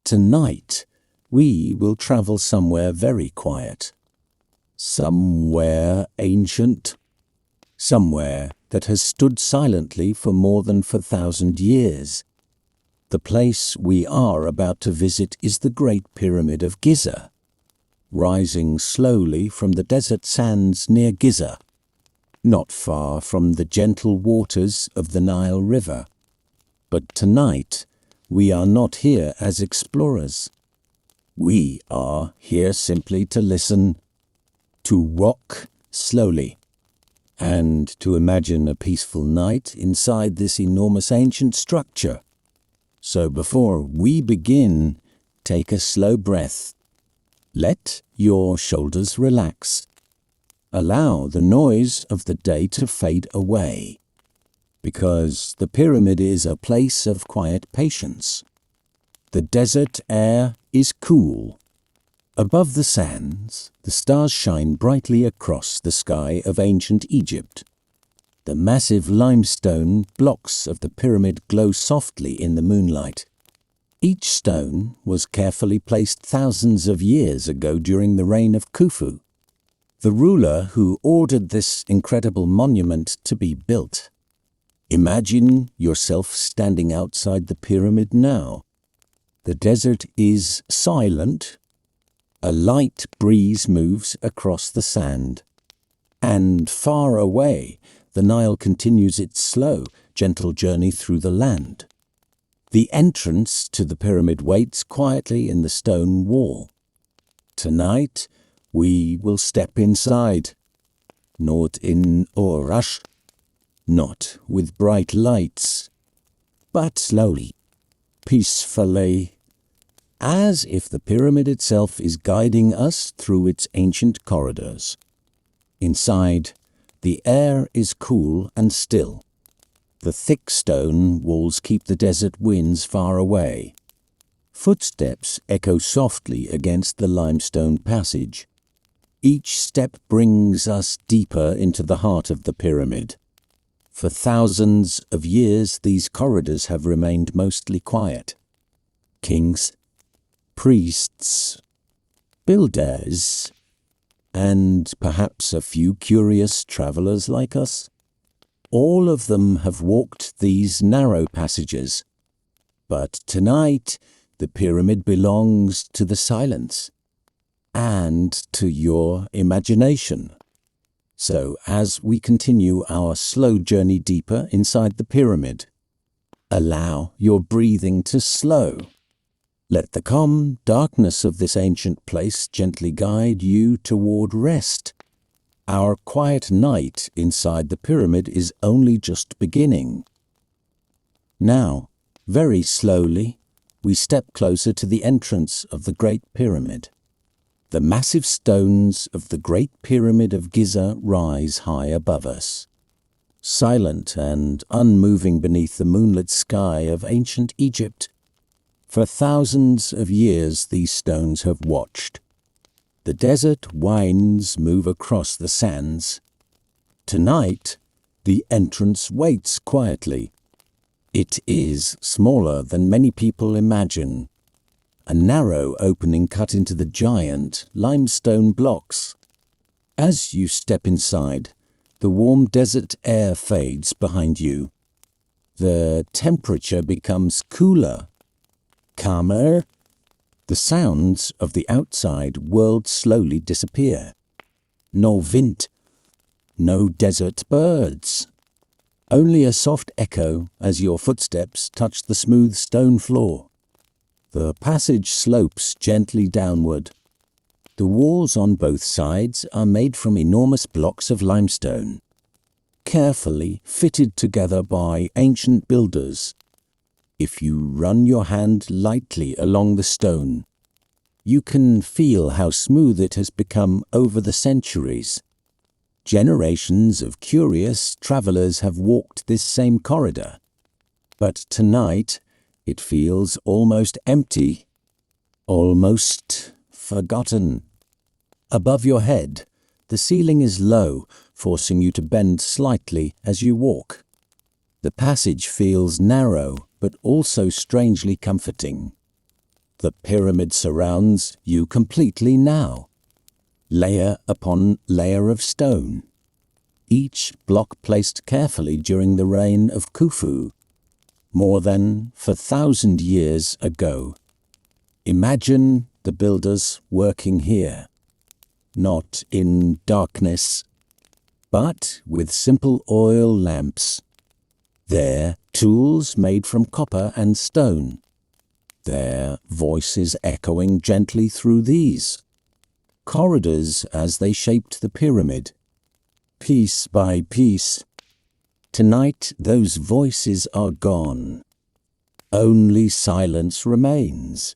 tonight, we will travel somewhere very quiet. Somewhere ancient. Somewhere that has stood silently for more than 4,000 years. The place we are about to visit is the Great Pyramid of Giza, rising slowly from the desert sands near Giza, not far from the gentle waters of the Nile River. But tonight, we are not here as explorers. We are here simply to listen, to walk slowly, and to imagine a peaceful night inside this enormous ancient structure. So before we begin, take a slow breath. Let your shoulders relax. Allow the noise of the day to fade away, because the pyramid is a place of quiet patience. The desert air is cool. Above the sands, the stars shine brightly across the sky of ancient Egypt. The massive limestone blocks of the pyramid glow softly in the moonlight. Each stone was carefully placed thousands of years ago during the reign of Khufu, the ruler who ordered this incredible monument to be built. Imagine yourself standing outside the pyramid now. The desert is silent. A light breeze moves across the sand. And far away, the Nile continues its slow, gentle journey through the land. The entrance to the pyramid waits quietly in the stone wall. Tonight, we will step inside. Not in a rush, not with bright lights, but slowly, peacefully, as if the pyramid itself is guiding us through its ancient corridors. Inside, the air is cool and still. The thick stone walls keep the desert winds far away. Footsteps echo softly against the limestone passage. Each step brings us deeper into the heart of the pyramid. For thousands of years, these corridors have remained mostly quiet. Kings, priests, builders, and perhaps a few curious travelers like us. All of them have walked these narrow passages. But tonight, the pyramid belongs to the silence and to your imagination. So as we continue our slow journey deeper inside the pyramid, allow your breathing to slow. Let the calm darkness of this ancient place gently guide you toward rest. Our quiet night inside the pyramid is only just beginning. Now, very slowly, we step closer to the entrance of the Great Pyramid. The massive stones of the Great Pyramid of Giza rise high above us, silent and unmoving beneath the moonlit sky of ancient Egypt. For thousands of years these stones have watched. The desert winds move across the sands. Tonight, the entrance waits quietly. It is smaller than many people imagine. A narrow opening cut into the giant limestone blocks. As you step inside, the warm desert air fades behind you. The temperature becomes cooler, calmer. The sounds of the outside world slowly disappear. No wind, no desert birds. Only a soft echo as your footsteps touch the smooth stone floor. The passage slopes gently downward. The walls on both sides are made from enormous blocks of limestone, carefully fitted together by ancient builders. If you run your hand lightly along the stone, you can feel how smooth it has become over the centuries. Generations of curious travelers have walked this same corridor, but tonight it feels almost empty, almost forgotten. Above your head, the ceiling is low, forcing you to bend slightly as you walk. The passage feels narrow, but also strangely comforting. The pyramid surrounds you completely now, layer upon layer of stone, each block placed carefully during the reign of Khufu, more than 4,000 years ago. Imagine the builders working here, not in darkness, but with simple oil lamps, their tools made from copper and stone, their voices echoing gently through these corridors as they shaped the pyramid, piece by piece. Tonight those voices are gone. Only silence remains.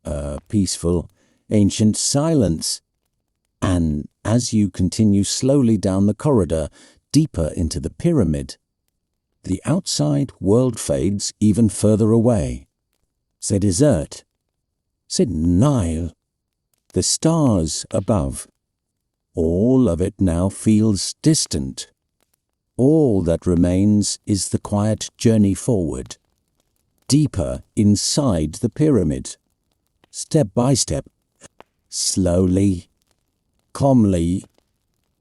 A peaceful, ancient silence. And as you continue slowly down the corridor, deeper into the pyramid, the outside world fades even further away. C'est desert. C'est Nile. The stars above. All of it now feels distant. All that remains is the quiet journey forward, deeper inside the pyramid, step by step, slowly, calmly,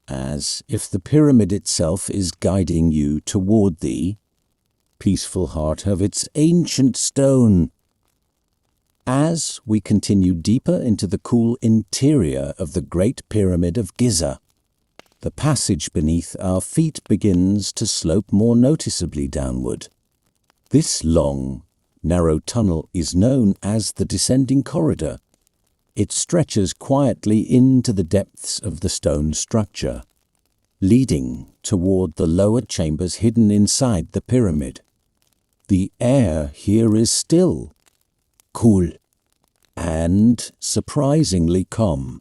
as if the pyramid itself is guiding you toward the peaceful heart of its ancient stone. As we continue deeper into the cool interior of the Great Pyramid of Giza, the passage beneath our feet begins to slope more noticeably downward. This long, narrow tunnel is known as the descending corridor. It stretches quietly into the depths of the stone structure, leading toward the lower chambers hidden inside the pyramid. The air here is still, cool, and surprisingly calm.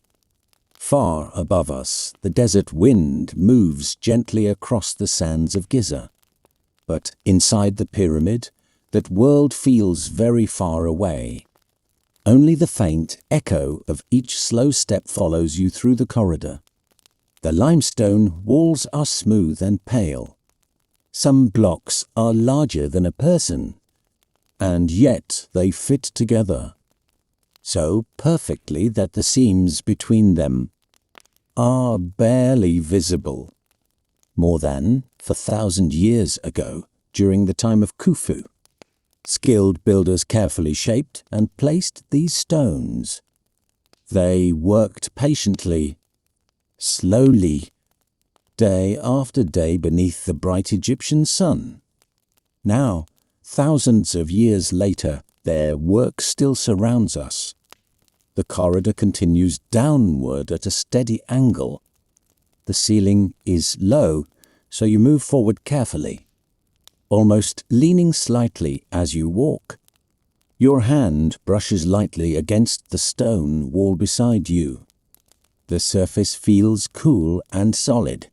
Far above us, the desert wind moves gently across the sands of Giza. But inside the pyramid, that world feels very far away. Only the faint echo of each slow step follows you through the corridor. The limestone walls are smooth and pale. Some blocks are larger than a person, and yet they fit together so perfectly that the seams between them are barely visible. More than 4,000 years ago, during the time of Khufu, skilled builders carefully shaped and placed these stones. They worked patiently, slowly, day after day beneath the bright Egyptian sun. Now, thousands of years later, their work still surrounds us. The corridor continues downward at a steady angle. The ceiling is low, so you move forward carefully, almost leaning slightly as you walk. Your hand brushes lightly against the stone wall beside you. The surface feels cool and solid.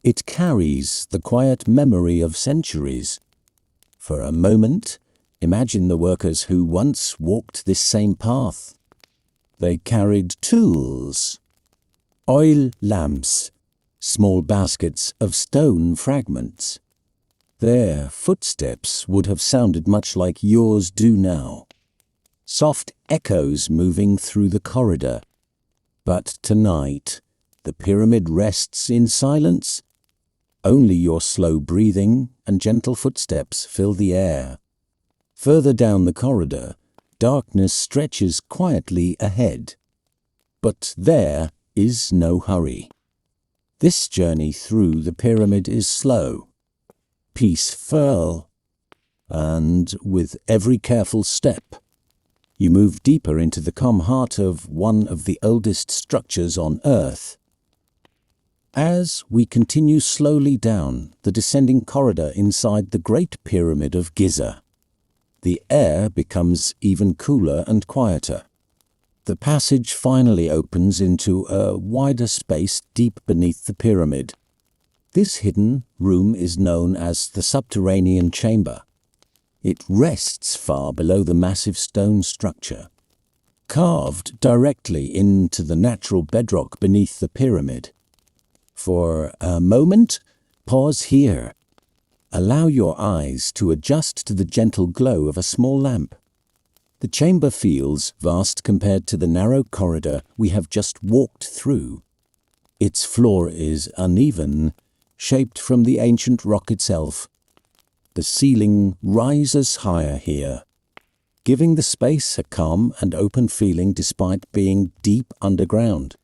It carries the quiet memory of centuries. For a moment, imagine the workers who once walked this same path. They carried tools, oil lamps, small baskets of stone fragments. Their footsteps would have sounded much like yours do now. Soft echoes moving through the corridor. But tonight, the pyramid rests in silence. Only your slow breathing and gentle footsteps fill the air. Further down the corridor, darkness stretches quietly ahead. But there is no hurry. This journey through the pyramid is slow, peaceful, and with every careful step, you move deeper into the calm heart of one of the oldest structures on Earth. As we continue slowly down the descending corridor inside the Great Pyramid of Giza, the air becomes even cooler and quieter. The passage finally opens into a wider space deep beneath the pyramid. This hidden room is known as the subterranean chamber. It rests far below the massive stone structure, carved directly into the natural bedrock beneath the pyramid. For a moment, pause here. Allow your eyes to adjust to the gentle glow of a small lamp. The chamber feels vast compared to the narrow corridor we have just walked through. Its floor is uneven, shaped from the ancient rock itself. The ceiling rises higher here, giving the space a calm and open feeling despite being deep underground.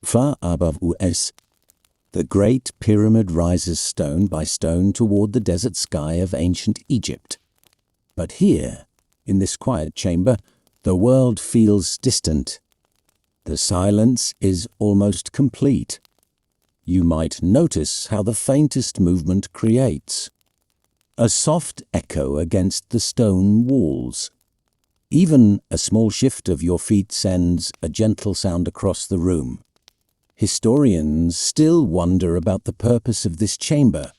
Far above us, the Great Pyramid rises stone by stone toward the desert sky of ancient Egypt. But here, in this quiet chamber, the world feels distant. The silence is almost complete. You might notice how the faintest movement creates a soft echo against the stone walls. Even a small shift of your feet sends a gentle sound across the room. Historians still wonder about the purpose of this chamber.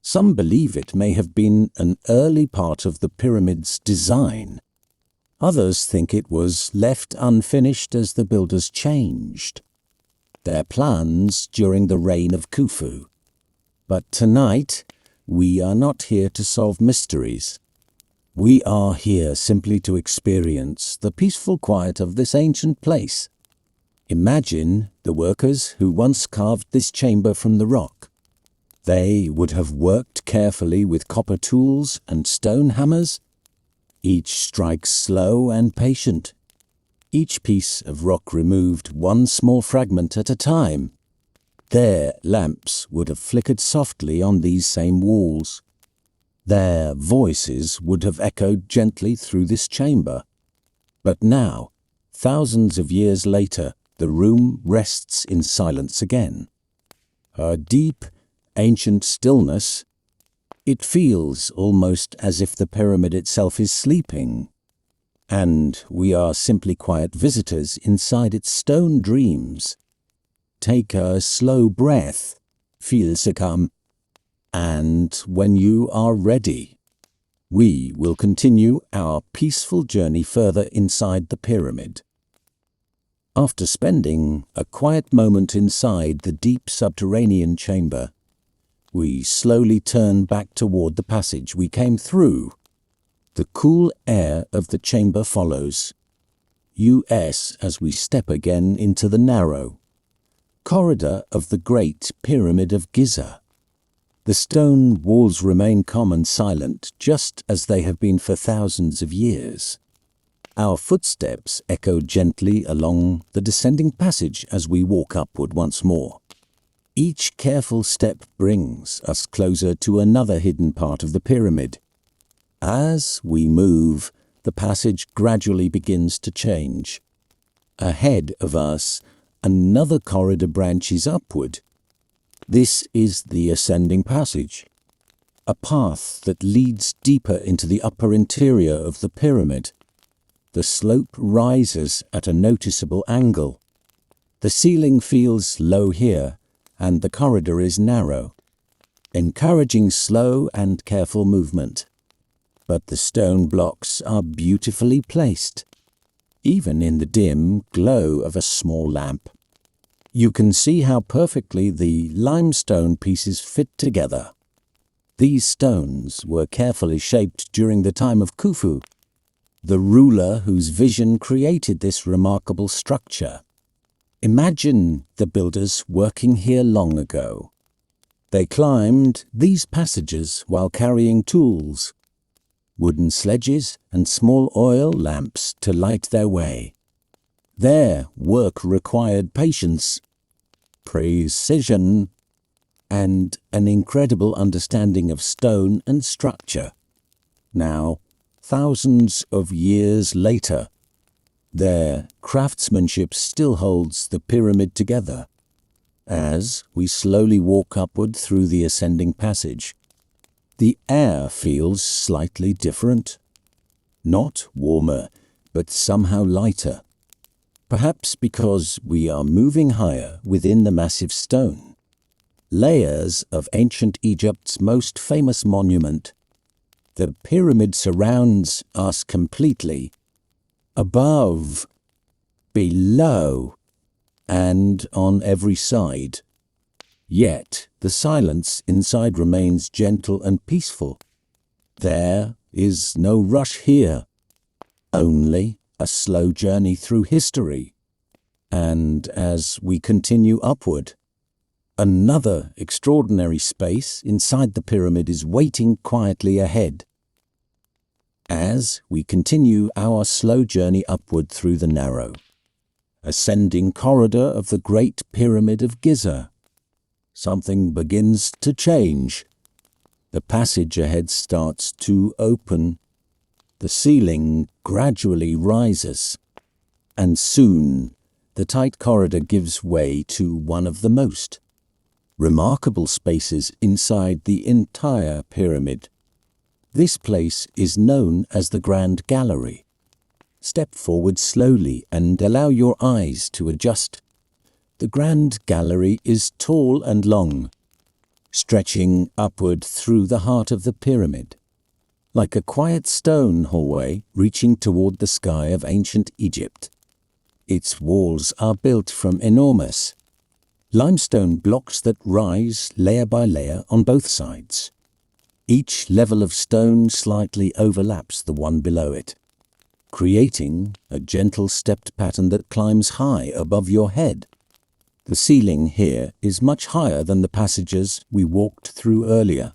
Some believe it may have been an early part of the pyramid's design. Others think it was left unfinished as the builders changed their plans during the reign of Khufu. But tonight, we are not here to solve mysteries. We are here simply to experience the peaceful quiet of this ancient place. Imagine the workers who once carved this chamber from the rock. They would have worked carefully with copper tools and stone hammers. Each strike slow and patient. Each piece of rock removed one small fragment at a time. Their lamps would have flickered softly on these same walls. Their voices would have echoed gently through this chamber. But now, thousands of years later, the room rests in silence again. A deep, ancient stillness. It feels almost as if the pyramid itself is sleeping, and we are simply quiet visitors inside its stone dreams. Take a slow breath, feel calm, and when you are ready, we will continue our peaceful journey further inside the pyramid. After spending a quiet moment inside the deep subterranean chamber, we slowly turn back toward the passage we came through. The cool air of the chamber follows us as we step again into the narrow corridor of the Great Pyramid of Giza. The stone walls remain calm and silent, just as they have been for thousands of years. Our footsteps echo gently along the descending passage as we walk upward once more. Each careful step brings us closer to another hidden part of the pyramid. As we move, the passage gradually begins to change. Ahead of us, another corridor branches upward. This is the ascending passage, a path that leads deeper into the upper interior of the pyramid. The slope rises at a noticeable angle. The ceiling feels low here, and the corridor is narrow, encouraging slow and careful movement. But the stone blocks are beautifully placed, even in the dim glow of a small lamp. You can see how perfectly the limestone pieces fit together. These stones were carefully shaped during the time of Khufu, the ruler whose vision created this remarkable structure. Imagine the builders working here long ago. They climbed these passages while carrying tools, wooden sledges and small oil lamps to light their way. Their work required patience, precision, and an incredible understanding of stone and structure. Now, thousands of years later, their craftsmanship still holds the pyramid together. As we slowly walk upward through the ascending passage, the air feels slightly different. Not warmer, but somehow lighter. Perhaps because we are moving higher within the massive stone. Layers of ancient Egypt's most famous monument. The pyramid surrounds us completely. Above, below, and on every side. Yet the silence inside remains gentle and peaceful. There is no rush here. only a slow journey through history. And as we continue upward, another extraordinary space inside the pyramid is waiting quietly ahead. As we continue our slow journey upward through the narrow, ascending corridor of the Great Pyramid of Giza, something begins to change. The passage ahead starts to open. The ceiling gradually rises, and soon the tight corridor gives way to one of the most remarkable spaces inside the entire pyramid. This place is known as the Grand Gallery. Step forward slowly and allow your eyes to adjust. The Grand Gallery is tall and long, stretching upward through the heart of the pyramid, like a quiet stone hallway reaching toward the sky of ancient Egypt. Its walls are built from enormous limestone blocks that rise layer by layer on both sides. Each level of stone slightly overlaps the one below it, creating a gentle stepped pattern that climbs high above your head. The ceiling here is much higher than the passages we walked through earlier.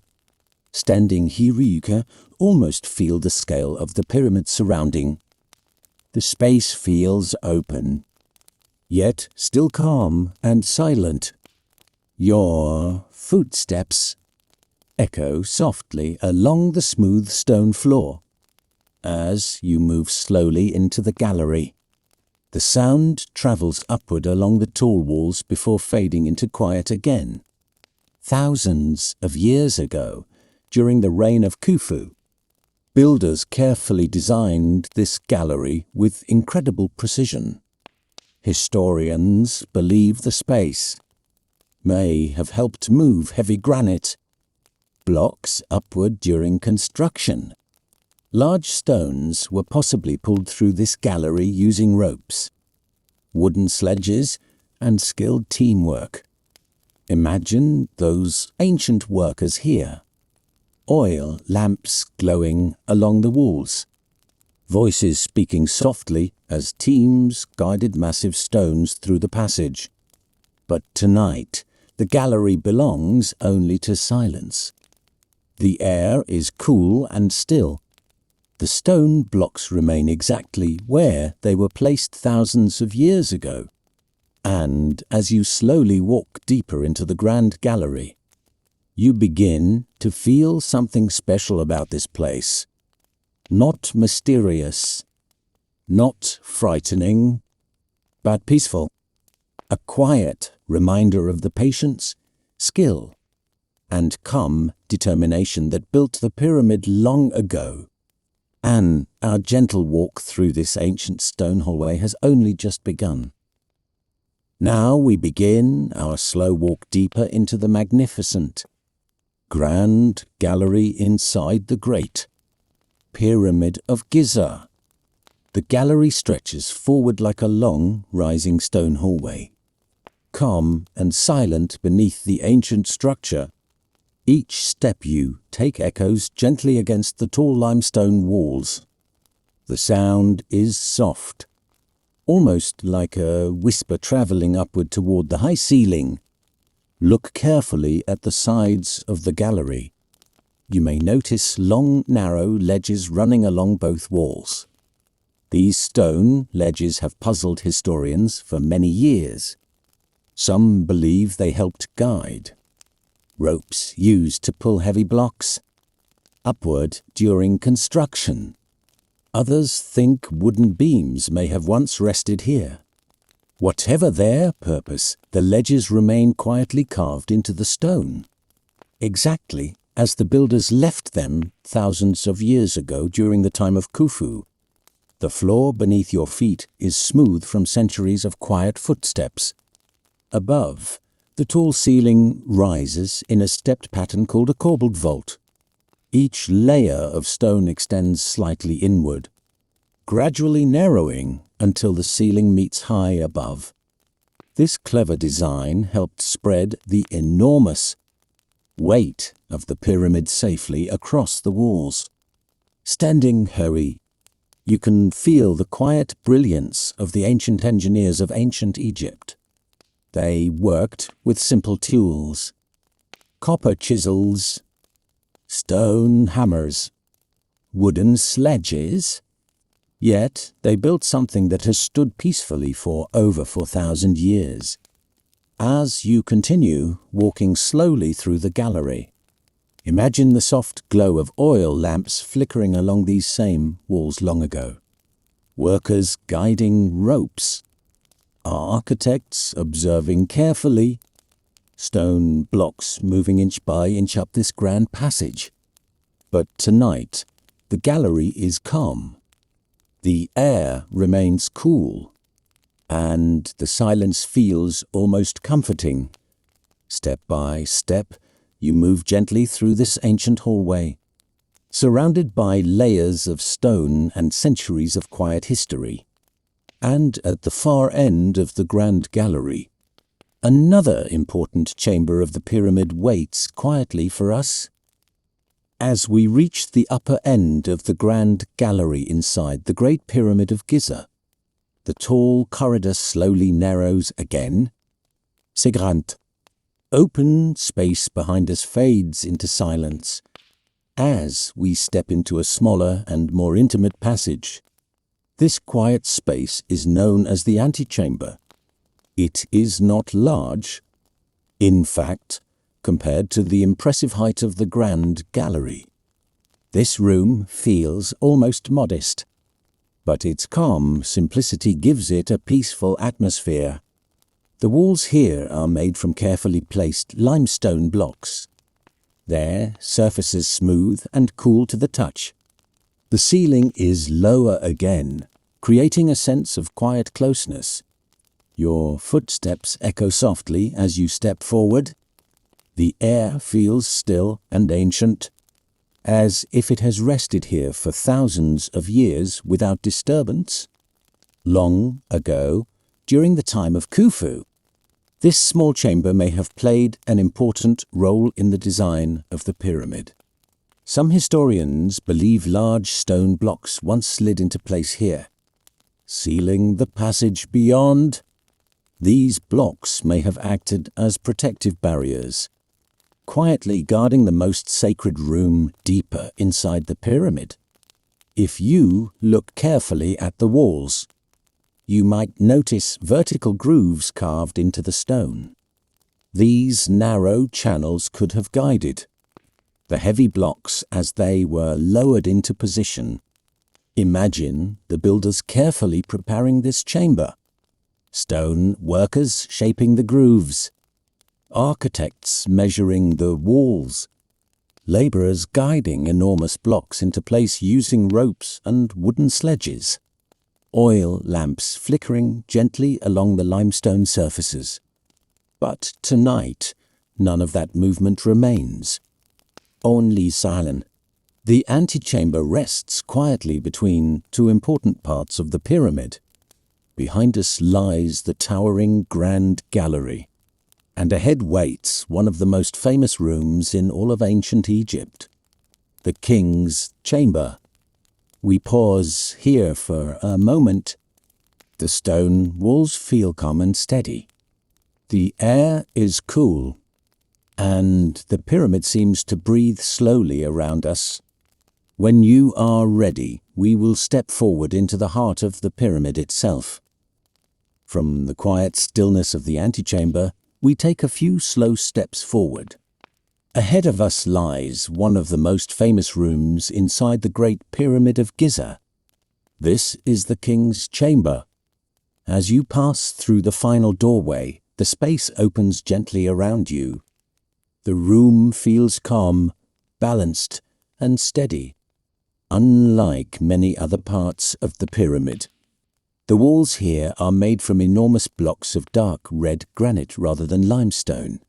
Standing here, you can almost feel the scale of the pyramid surrounding. The space feels open, yet still calm and silent. Your footsteps echo softly along the smooth stone floor as you move slowly into the gallery. The sound travels upward along the tall walls before fading into quiet again. Thousands of years ago, during the reign of Khufu, builders carefully designed this gallery with incredible precision. Historians believe the space may have helped move heavy granite blocks upward during construction. Large stones were possibly pulled through this gallery using ropes, wooden sledges, and skilled teamwork. Imagine those ancient workers here. Oil lamps glowing along the walls, voices speaking softly as teams guided massive stones through the passage. But tonight, the gallery belongs only to silence. The air is cool and still. The stone blocks remain exactly where they were placed thousands of years ago. And as you slowly walk deeper into the Grand Gallery, you begin to feel something special about this place. Not mysterious, not frightening, but peaceful. A quiet reminder of the patience, skill, and calm determination that built the pyramid long ago. And our gentle walk through this ancient stone hallway has only just begun. Now we begin our slow walk deeper into the magnificent Grand Gallery inside the Great Pyramid of Giza. The gallery stretches forward like a long, rising stone hallway. Calm and silent beneath the ancient structure, each step you take echoes gently against the tall limestone walls. The sound is soft, almost like a whisper traveling upward toward the high ceiling. Look carefully at the sides of the gallery. You may notice long, narrow ledges running along both walls. These stone ledges have puzzled historians for many years. Some believe they helped guide ropes used to pull heavy blocks upward during construction. Others think wooden beams may have once rested here. Whatever their purpose, the ledges remain quietly carved into the stone, exactly as the builders left them thousands of years ago during the time of Khufu. The floor beneath your feet is smooth from centuries of quiet footsteps. Above, the tall ceiling rises in a stepped pattern called a corbelled vault. Each layer of stone extends slightly inward, gradually narrowing until the ceiling meets high above. This clever design helped spread the enormous weight of the pyramid safely across the walls. Standing hurry, You can feel the quiet brilliance of the ancient engineers of ancient Egypt. They worked with simple tools, copper chisels, stone hammers, wooden sledges, yet they built something that has stood peacefully for over 4,000 years. As you continue walking slowly through the gallery, imagine the soft glow of oil lamps flickering along these same walls long ago. Workers guiding ropes, architects observing carefully, stone blocks moving inch by inch up this grand passage. But tonight, the gallery is calm. The air remains cool, and the silence feels almost comforting. Step by step, you move gently through this ancient hallway, surrounded by layers of stone and centuries of quiet history. And at the far end of the grand gallery, another important chamber of the pyramid waits quietly for us. As we reach the upper end of the grand gallery inside the Great Pyramid of Giza, the tall corridor slowly narrows again. Segrant. Open space behind us fades into silence as we step into a smaller and more intimate passage. This quiet space is known as the antechamber. It is not large. In fact, compared to the impressive height of the grand gallery, this room feels almost modest, but its calm simplicity gives it a peaceful atmosphere. The walls here are made from carefully placed limestone blocks, their surfaces smooth and cool to the touch. The ceiling is lower again, creating a sense of quiet closeness. Your footsteps echo softly as you step forward. The air feels still and ancient, as if it has rested here for thousands of years without disturbance. Long ago, during the time of Khufu, this small chamber may have played an important role in the design of the pyramid. Some historians believe large stone blocks once slid into place here, sealing the passage beyond. These blocks may have acted as protective barriers, quietly guarding the most sacred room deeper inside the pyramid. If you look carefully at the walls, you might notice vertical grooves carved into the stone. These narrow channels could have guided the heavy blocks as they were lowered into position. Imagine the builders carefully preparing this chamber, stone workers shaping the grooves, architects measuring the walls, laborers guiding enormous blocks into place using ropes and wooden sledges, oil lamps flickering gently along the limestone surfaces. But tonight, none of that movement remains. Only silence. The antechamber rests quietly between two important parts of the pyramid. Behind us lies the towering grand gallery, and ahead waits one of the most famous rooms in all of ancient Egypt, the king's chamber. We pause here for a moment. The stone walls feel calm and steady. The air is cool, and the pyramid seems to breathe slowly around us. When you are ready, we will step forward into the heart of the pyramid itself. From the quiet stillness of the antechamber, we take a few slow steps forward. Ahead of us lies one of the most famous rooms inside the Great Pyramid of Giza. This is the king's chamber. As you pass through the final doorway, the space opens gently around you. The room feels calm, balanced, and steady, unlike many other parts of the pyramid. The walls here are made from enormous blocks of dark red granite rather than limestone.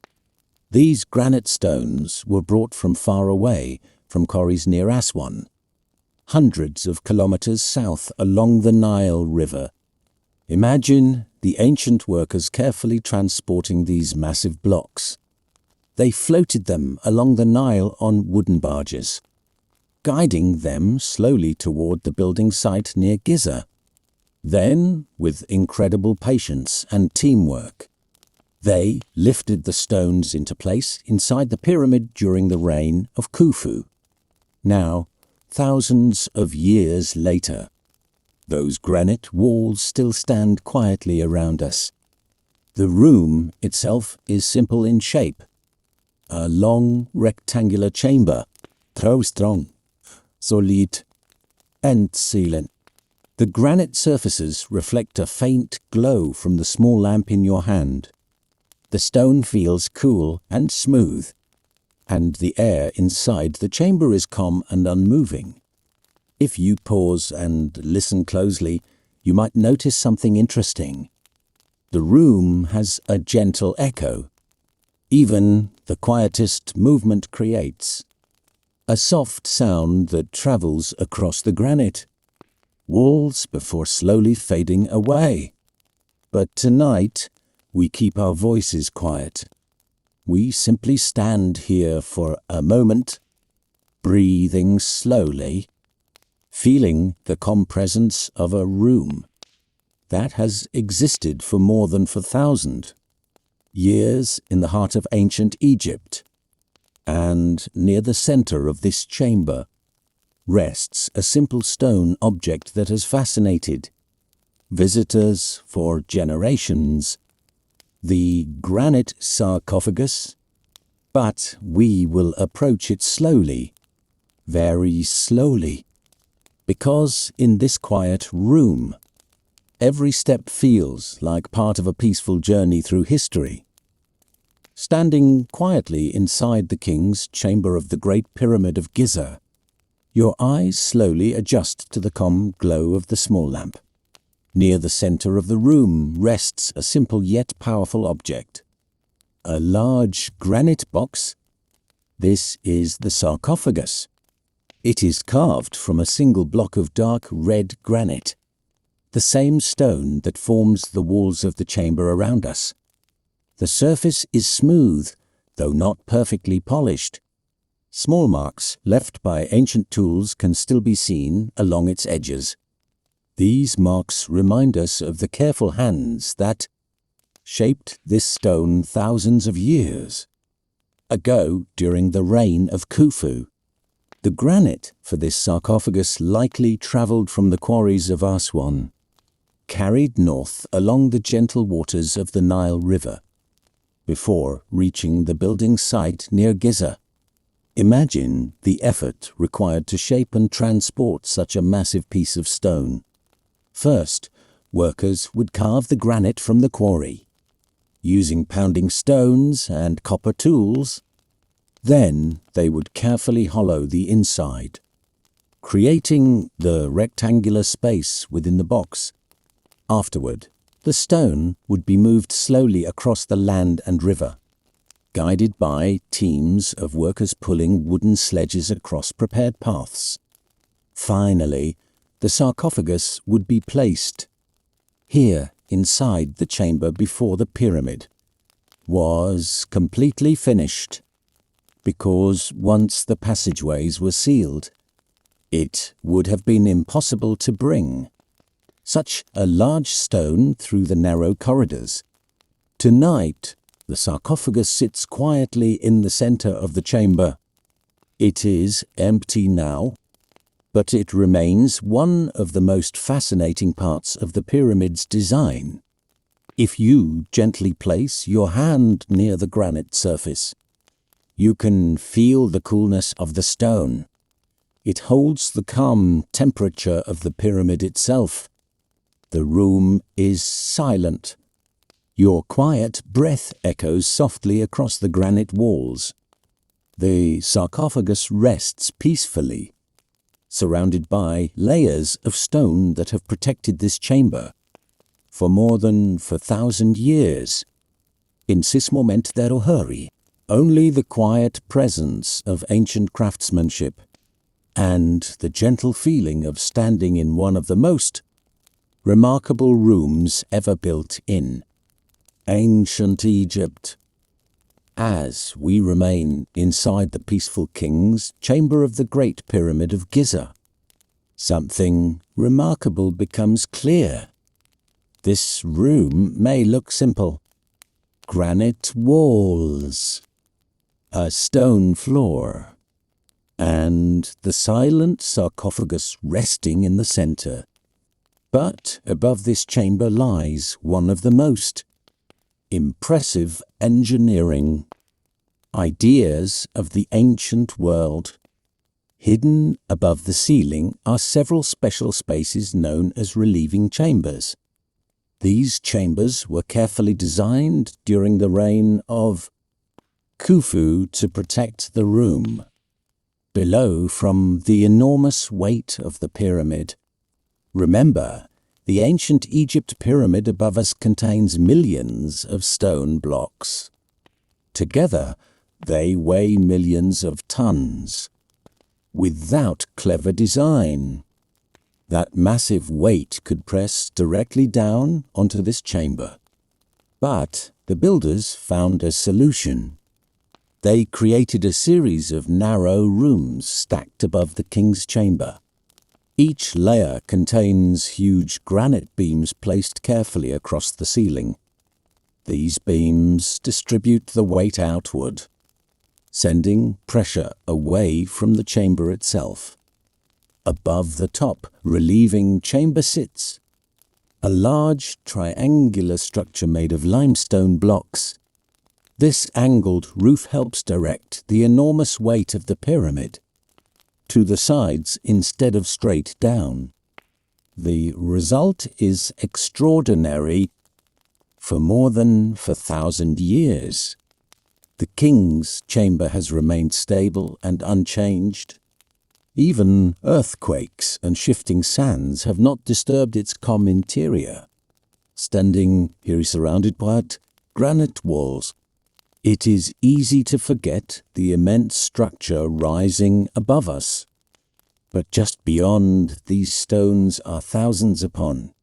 These granite stones were brought from far away, from quarries near Aswan, hundreds of kilometers south along the Nile River. Imagine the ancient workers carefully transporting these massive blocks. They floated them along the Nile on wooden barges. guiding them slowly toward the building site near Giza. Then, with incredible patience and teamwork, they lifted the stones into place inside the pyramid during the reign of Khufu. Now, thousands of years later, those granite walls still stand quietly around us. The room itself is simple in shape. A long rectangular chamber, strong, solid, and silent. The granite surfaces reflect a faint glow from the small lamp in your hand. The stone feels cool and smooth, and the air inside the chamber is calm and unmoving. If you pause and listen closely, you might notice something interesting. The room has a gentle echo. Even the quietest movement creates a soft sound that travels across the granite walls before slowly fading away. But tonight, we keep our voices quiet. We simply stand here for a moment, breathing slowly, feeling the calm presence of a room that has existed for more than 4,000 years in the heart of ancient Egypt. And near the center of this chamber rests a simple stone object that has fascinated visitors for generations, the granite sarcophagus. But we will approach it slowly, very slowly, because in this quiet room, every step feels like part of a peaceful journey through history. Standing quietly inside the king's chamber of the Great Pyramid of Giza, your eyes slowly adjust to the calm glow of the small lamp. Near the center of the room rests a simple yet powerful object. A large granite box. This is the sarcophagus. It is carved from a single block of dark red granite, the same stone that forms the walls of the chamber around us. The surface is smooth, though not perfectly polished. Small marks left by ancient tools can still be seen along its edges. These marks remind us of the careful hands that shaped this stone thousands of years ago during the reign of Khufu. The granite for this sarcophagus likely traveled from the quarries of Aswan, carried north along the gentle waters of the Nile River, before reaching the building site near Giza. Imagine the effort required to shape and transport such a massive piece of stone. First, workers would carve the granite from the quarry, using pounding stones and copper tools. Then they would carefully hollow the inside, creating the rectangular space within the box. Afterward, the stone would be moved slowly across the land and river, guided by teams of workers pulling wooden sledges across prepared paths. Finally, the sarcophagus would be placed here inside the chamber before the pyramid was completely finished, because once the passageways were sealed, it would have been impossible to bring such a large stone through the narrow corridors. Tonight, the sarcophagus sits quietly in the center of the chamber. It is empty now, but it remains one of the most fascinating parts of the pyramid's design. If you gently place your hand near the granite surface, you can feel the coolness of the stone. It holds the calm temperature of the pyramid itself. The room is silent. Your quiet breath echoes softly across the granite walls. The sarcophagus rests peacefully, surrounded by layers of stone that have protected this chamber for more than 4,000 years. In this moment there hurry, only the quiet presence of ancient craftsmanship and the gentle feeling of standing in one of the most remarkable rooms ever built in ancient Egypt. as we remain inside the peaceful king's chamber of the Great Pyramid of Giza, something remarkable becomes clear. This room may look simple. Granite walls, a stone floor, and the silent sarcophagus resting in the center. But above this chamber lies one of the most impressive engineering ideas of the ancient world. Hidden above the ceiling are several special spaces known as relieving chambers. These chambers were carefully designed during the reign of Khufu to protect the room below from the enormous weight of the pyramid. Remember, the ancient Egypt pyramid above us contains millions of stone blocks. Together, they weigh millions of tons. Without clever design, that massive weight could press directly down onto this chamber. But the builders found a solution. They created a series of narrow rooms stacked above the king's chamber. Each layer contains huge granite beams placed carefully across the ceiling. These beams distribute the weight outward, sending pressure away from the chamber itself. Above the top relieving chamber sits a large triangular structure made of limestone blocks. This angled roof helps direct the enormous weight of the pyramid to the sides instead of straight down. The result is extraordinary. For more than 4,000 years, the king's chamber has remained stable and unchanged. Even earthquakes and shifting sands have not disturbed its calm interior. Standing here surrounded by granite walls, it is easy to forget the immense structure rising above us. But just beyond these stones are thousands upon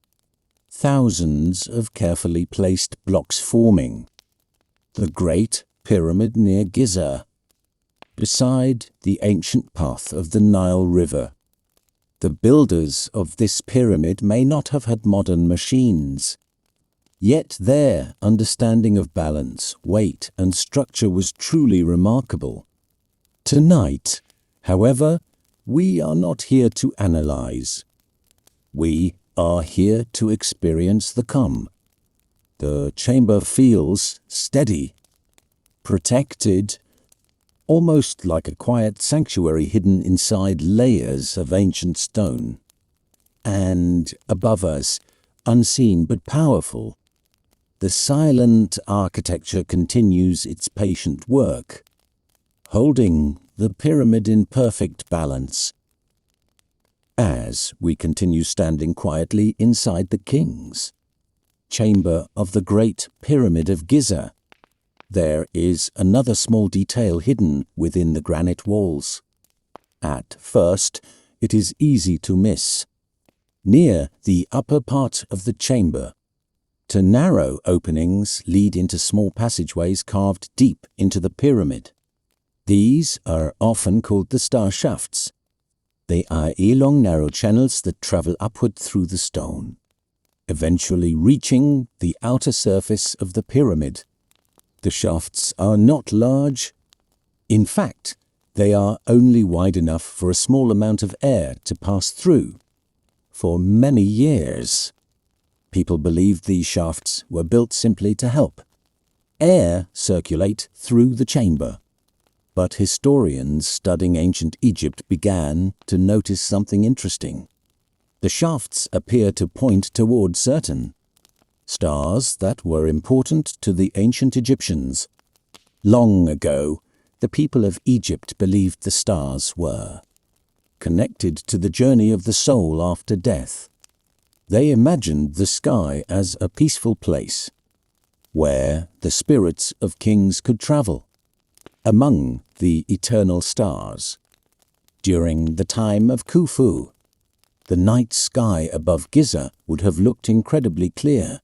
thousands of carefully placed blocks forming the Great Pyramid near Giza, beside the ancient path of the Nile River. The builders of this pyramid may not have had modern machines, yet their understanding of balance, weight, and structure was truly remarkable. Tonight, however, we are not here to analyze. We are here to experience the calm. The chamber feels steady, protected, almost like a quiet sanctuary hidden inside layers of ancient stone. And above us, unseen but powerful, the silent architecture continues its patient work, holding the pyramid in perfect balance. As we continue standing quietly inside the king's chamber of the Great Pyramid of Giza, there is another small detail hidden within the granite walls. At first, it is easy to miss. Near the upper part of the chamber, two narrow openings lead into small passageways carved deep into the pyramid. These are often called the star shafts. They are long narrow channels that travel upward through the stone, eventually reaching the outer surface of the pyramid. The shafts are not large. In fact, they are only wide enough for a small amount of air to pass through. For many years, people believed these shafts were built simply to help air circulate through the chamber. But historians studying ancient Egypt began to notice something interesting. The shafts appear to point toward certain stars that were important to the ancient Egyptians. Long ago, the people of Egypt believed the stars were connected to the journey of the soul after death. They imagined the sky as a peaceful place where the spirits of kings could travel among the eternal stars. During the time of Khufu, the night sky above Giza would have looked incredibly clear.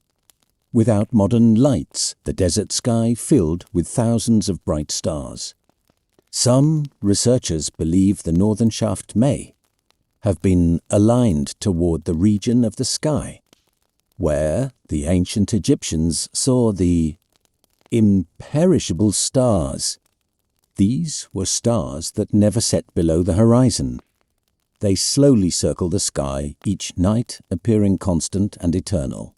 without modern lights, the desert sky filled with thousands of bright stars. Some researchers believe the northern shaft may have been aligned toward the region of the sky, where the ancient Egyptians saw the imperishable stars. These were stars that never set below the horizon. They slowly circle the sky, each night appearing constant and eternal.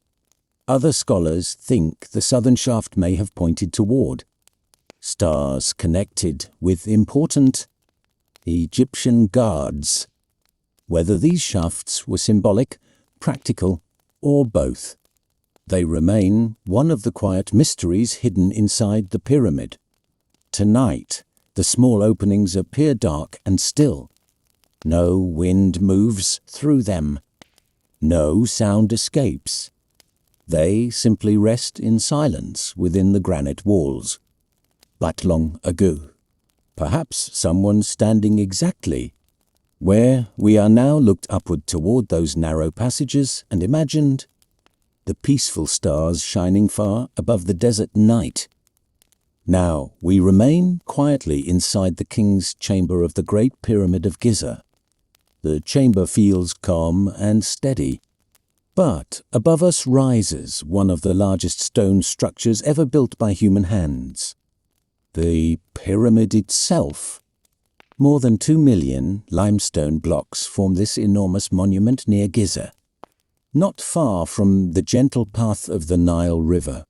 Other scholars think the southern shaft may have pointed toward stars connected with important Egyptian gods. Whether these shafts were symbolic, practical, or both, they remain one of the quiet mysteries hidden inside the pyramid. Tonight, the small openings appear dark and still. No wind moves through them. No sound escapes. They simply rest in silence within the granite walls. But long ago, perhaps someone standing exactly where we are now looked upward toward those narrow passages and imagined the peaceful stars shining far above the desert night. Now we remain quietly inside the king's chamber of the Great Pyramid of Giza. The chamber feels calm and steady, but above us rises one of the largest stone structures ever built by human hands. The pyramid itself. More than 2 million limestone blocks form this enormous monument near Giza, not far from the gentle path of the Nile River.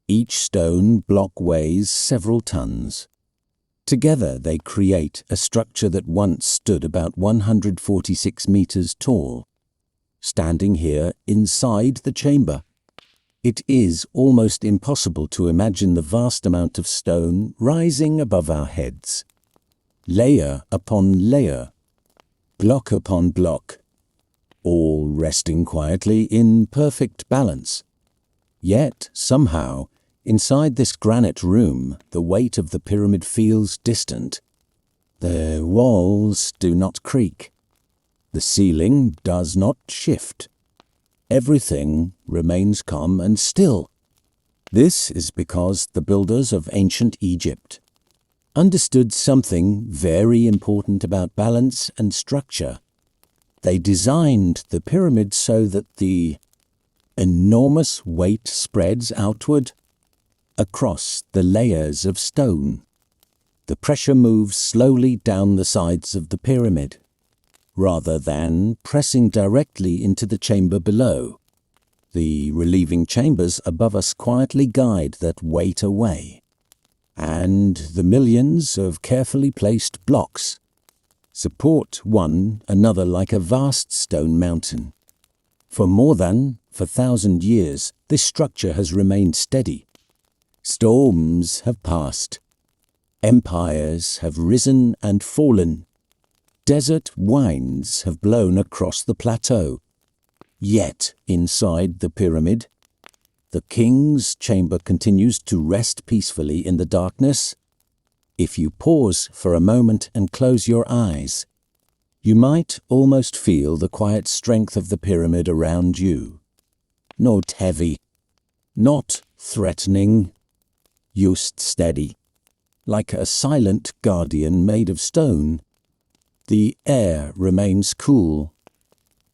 Each stone block weighs several tons. Together they create a structure that once stood about 146 meters tall. Standing here inside the chamber, it is almost impossible to imagine the vast amount of stone rising above our heads. Layer upon layer, block upon block, all resting quietly in perfect balance. Yet, somehow, inside this granite room, the weight of the pyramid feels distant. The walls do not creak. The ceiling does not shift. Everything remains calm and still. This is because the builders of ancient Egypt understood something very important about balance and structure. They designed the pyramid so that the enormous weight spreads outward across the layers of stone. The pressure moves slowly down the sides of the pyramid, rather than pressing directly into the chamber below. The relieving chambers above us quietly guide that weight away, and the millions of carefully placed blocks support one another like a vast stone mountain. For more than 1,000 years, this structure has remained steady. Storms have passed. Empires have risen and fallen. Desert winds have blown across the plateau. Yet, inside the pyramid, the king's chamber continues to rest peacefully in the darkness. If you pause for a moment and close your eyes, you might almost feel the quiet strength of the pyramid around you. Not heavy, not threatening, just steady, like a silent guardian made of stone. The air remains cool.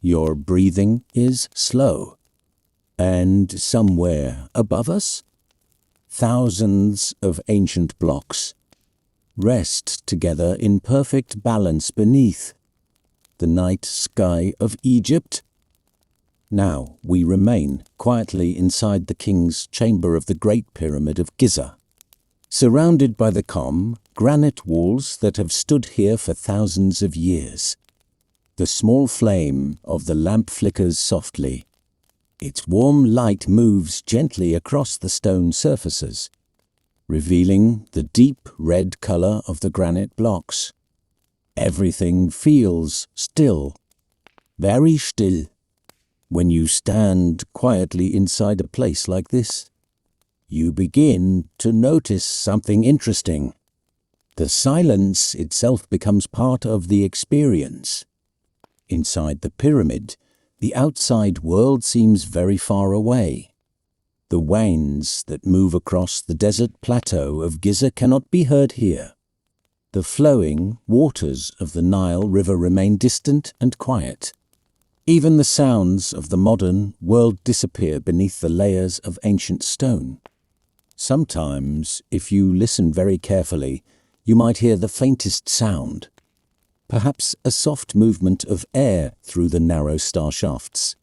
Your breathing is slow. And somewhere above us, thousands of ancient blocks rest together in perfect balance beneath the night sky of Egypt. Now we remain quietly inside the king's chamber of the Great Pyramid of Giza, surrounded by the calm granite walls that have stood here for thousands of years. The small flame of the lamp flickers softly. Its warm light moves gently across the stone surfaces, revealing the deep red color of the granite blocks. Everything feels still, very still. When you stand quietly inside a place like this, you begin to notice something interesting. The silence itself becomes part of the experience. Inside the pyramid, the outside world seems very far away. The winds that move across the desert plateau of Giza cannot be heard here. The flowing waters of the Nile River remain distant and quiet. Even the sounds of the modern world disappear beneath the layers of ancient stone. Sometimes, if you listen very carefully, you might hear the faintest sound, perhaps a soft movement of air through the narrow star shafts,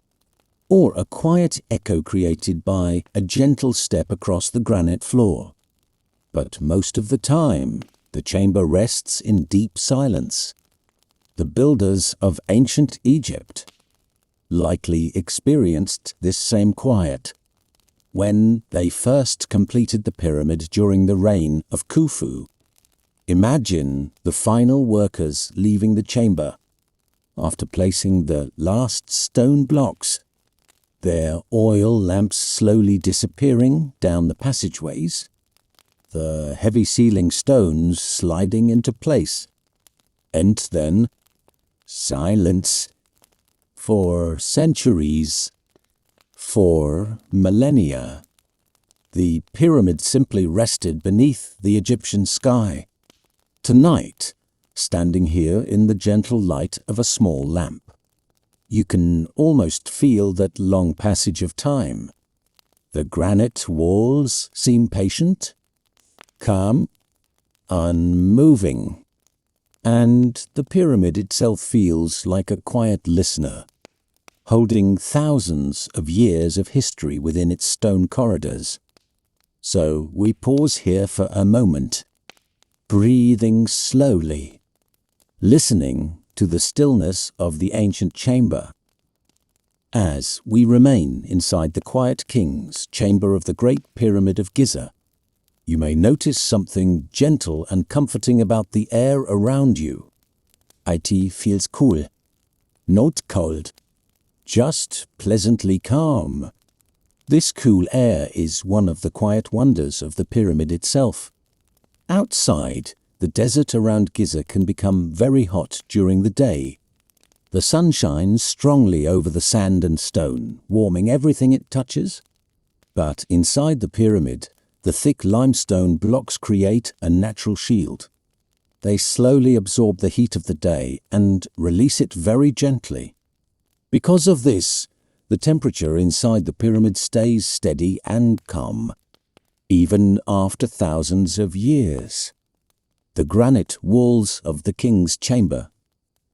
or a quiet echo created by a gentle step across the granite floor. But most of the time, the chamber rests in deep silence. The builders of ancient Egypt likely experienced this same quiet when they first completed the pyramid during the reign of Khufu. Imagine the final workers leaving the chamber after placing the last stone blocks, their oil lamps slowly disappearing down the passageways, the heavy ceiling stones sliding into place, and then silence for centuries, for millennia. The pyramid simply rested beneath the Egyptian sky. Tonight, standing here in the gentle light of a small lamp, you can almost feel that long passage of time. The granite walls seem patient, calm, unmoving, and the pyramid itself feels like a quiet listener, holding thousands of years of history within its stone corridors. So we pause here for a moment, breathing slowly, listening to the stillness of the ancient chamber. As we remain inside the quiet king's chamber of the Great Pyramid of Giza, you may notice something gentle and comforting about the air around you. It feels cool, not cold, just pleasantly calm. This cool air is one of the quiet wonders of the pyramid itself. Outside, the desert around Giza can become very hot during the day. The sun shines strongly over the sand and stone, warming everything it touches. But inside the pyramid, the thick limestone blocks create a natural shield. They slowly absorb the heat of the day and release it very gently. Because of this, the temperature inside the pyramid stays steady and calm, even after thousands of years. The granite walls of the king's chamber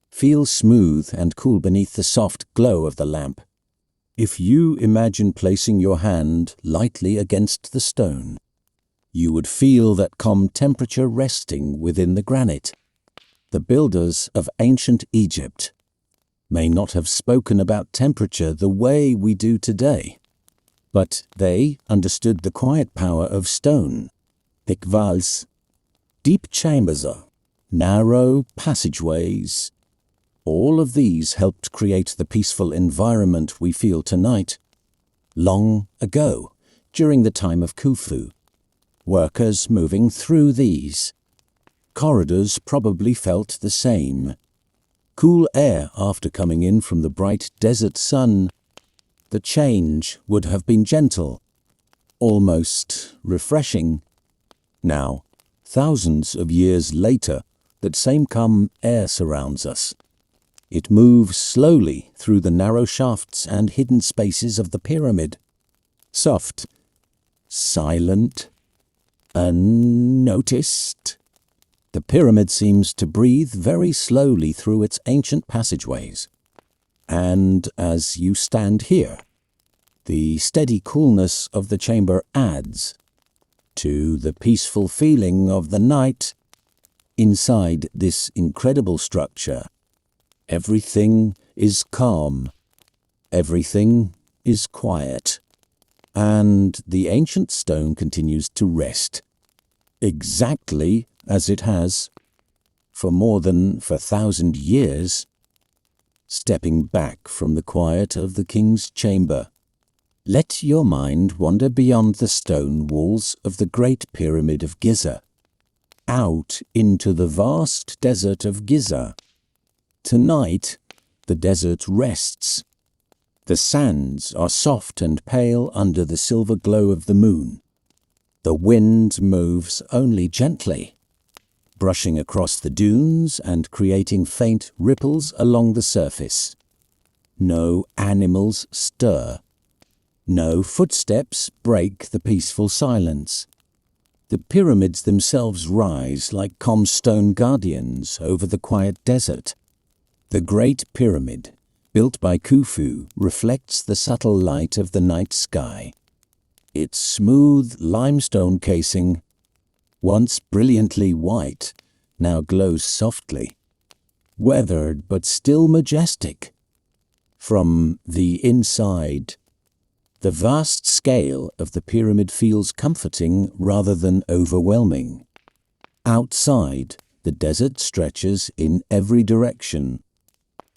feel smooth and cool beneath the soft glow of the lamp. If you imagine placing your hand lightly against the stone, you would feel that calm temperature resting within the granite. The builders of ancient Egypt may not have spoken about temperature the way we do today, but they understood the quiet power of stone, thick walls, deep chambers, narrow passageways. All of these helped create the peaceful environment we feel tonight. Long ago, during the time of Khufu, workers moving through these corridors probably felt the same. Cool air after coming in from the bright desert sun. The change would have been gentle, almost refreshing. Now, thousands of years later, that same calm air surrounds us. It moves slowly through the narrow shafts and hidden spaces of the pyramid. Soft, silent, unnoticed. The pyramid seems to breathe very slowly through its ancient passageways. And as you stand here, the steady coolness of the chamber adds to the peaceful feeling of the night. Inside this incredible structure, everything is calm, everything is quiet, and the ancient stone continues to rest, exactly as it has for more than 1,000 years. Stepping back from the quiet of the king's chamber, let your mind wander beyond the stone walls of the Great Pyramid of Giza, out into the vast desert of Giza. Tonight, the desert rests. The sands are soft and pale under the silver glow of the moon. The wind moves only gently, brushing across the dunes and creating faint ripples along the surface. No animals stir. No footsteps break the peaceful silence. The pyramids themselves rise like calm stone guardians over the quiet desert. The Great Pyramid, built by Khufu, reflects the subtle light of the night sky. Its smooth limestone casing, once brilliantly white, now glows softly, weathered but still majestic. From the inside, the vast scale of the pyramid feels comforting rather than overwhelming. Outside, the desert stretches in every direction,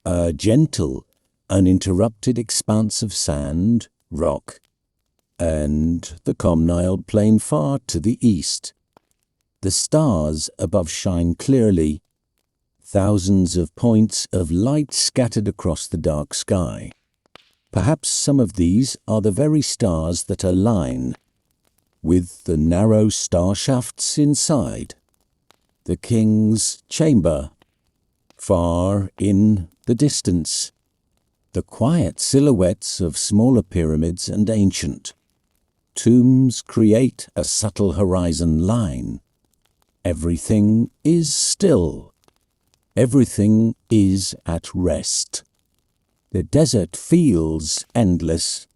a gentle, uninterrupted expanse of sand, rock, and the calm Nile plain far to the east. The stars above shine clearly, thousands of points of light scattered across the dark sky. Perhaps some of these are the very stars that align with the narrow star shafts inside. The king's chamber, far in the distance. The quiet silhouettes of smaller pyramids and ancient tombs create a subtle horizon line. Everything is still. Everything is at rest. The desert feels endless,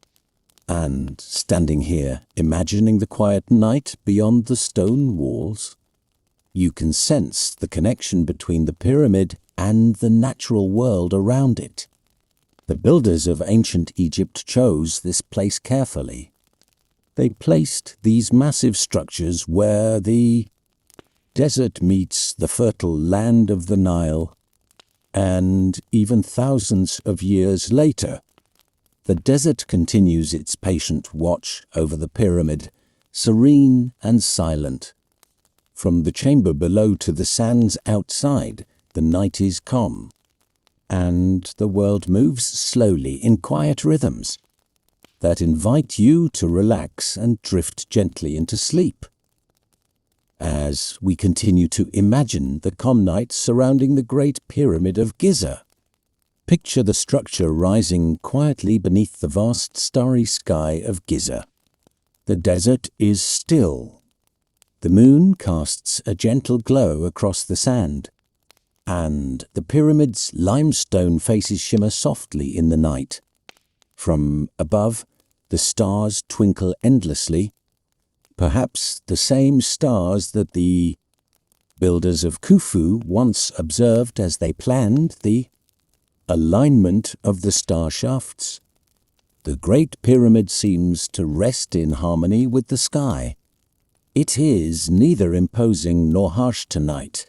and standing here, imagining the quiet night beyond the stone walls, you can sense the connection between the pyramid and the natural world around it. The builders of ancient Egypt chose this place carefully. They placed these massive structures where the desert meets the fertile land of the Nile, and even thousands of years later, the desert continues its patient watch over the pyramid, serene and silent. From the chamber below to the sands outside, the night is calm, and the world moves slowly in quiet rhythms that invite you to relax and drift gently into sleep. As we continue to imagine the calm night surrounding the Great Pyramid of Giza, picture the structure rising quietly beneath the vast starry sky of Giza. The desert is still. The moon casts a gentle glow across the sand, and the pyramid's limestone faces shimmer softly in the night. From above, the stars twinkle endlessly, perhaps the same stars that the builders of Khufu once observed as they planned the alignment of the star shafts. The Great Pyramid seems to rest in harmony with the sky. It is neither imposing nor harsh tonight.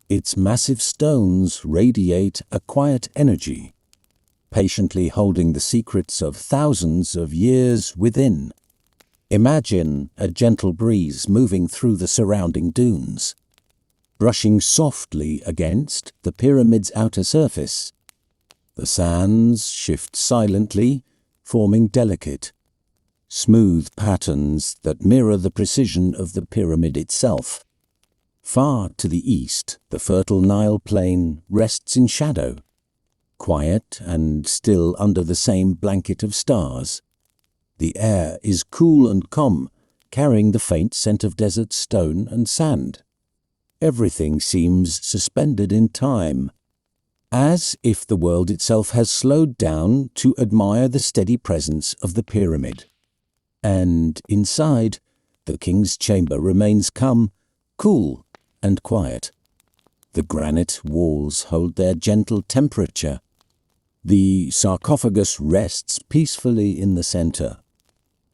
Its massive stones radiate a quiet energy, patiently holding the secrets of thousands of years within. Imagine a gentle breeze moving through the surrounding dunes, brushing softly against the pyramid's outer surface. The sands shift silently, forming delicate, smooth patterns that mirror the precision of the pyramid itself. Far to the east, the fertile Nile plain rests in shadow, quiet and still under the same blanket of stars. The air is cool and calm, carrying the faint scent of desert stone and sand. Everything seems suspended in time, as if the world itself has slowed down to admire the steady presence of the pyramid. And inside, the king's chamber remains calm, cool, and quiet. The granite walls hold their gentle temperature. The sarcophagus rests peacefully in the center.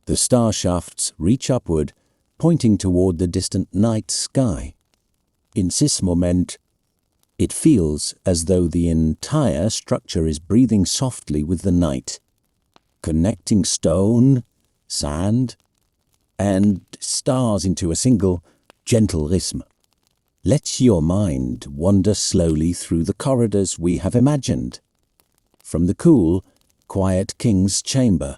The star shafts reach upward, pointing toward the distant night sky. In this moment, it feels as though the entire structure is breathing softly with the night, connecting stone, sand, and stars into a single, gentle rhythm. Let your mind wander slowly through the corridors we have imagined. From the cool, quiet king's chamber,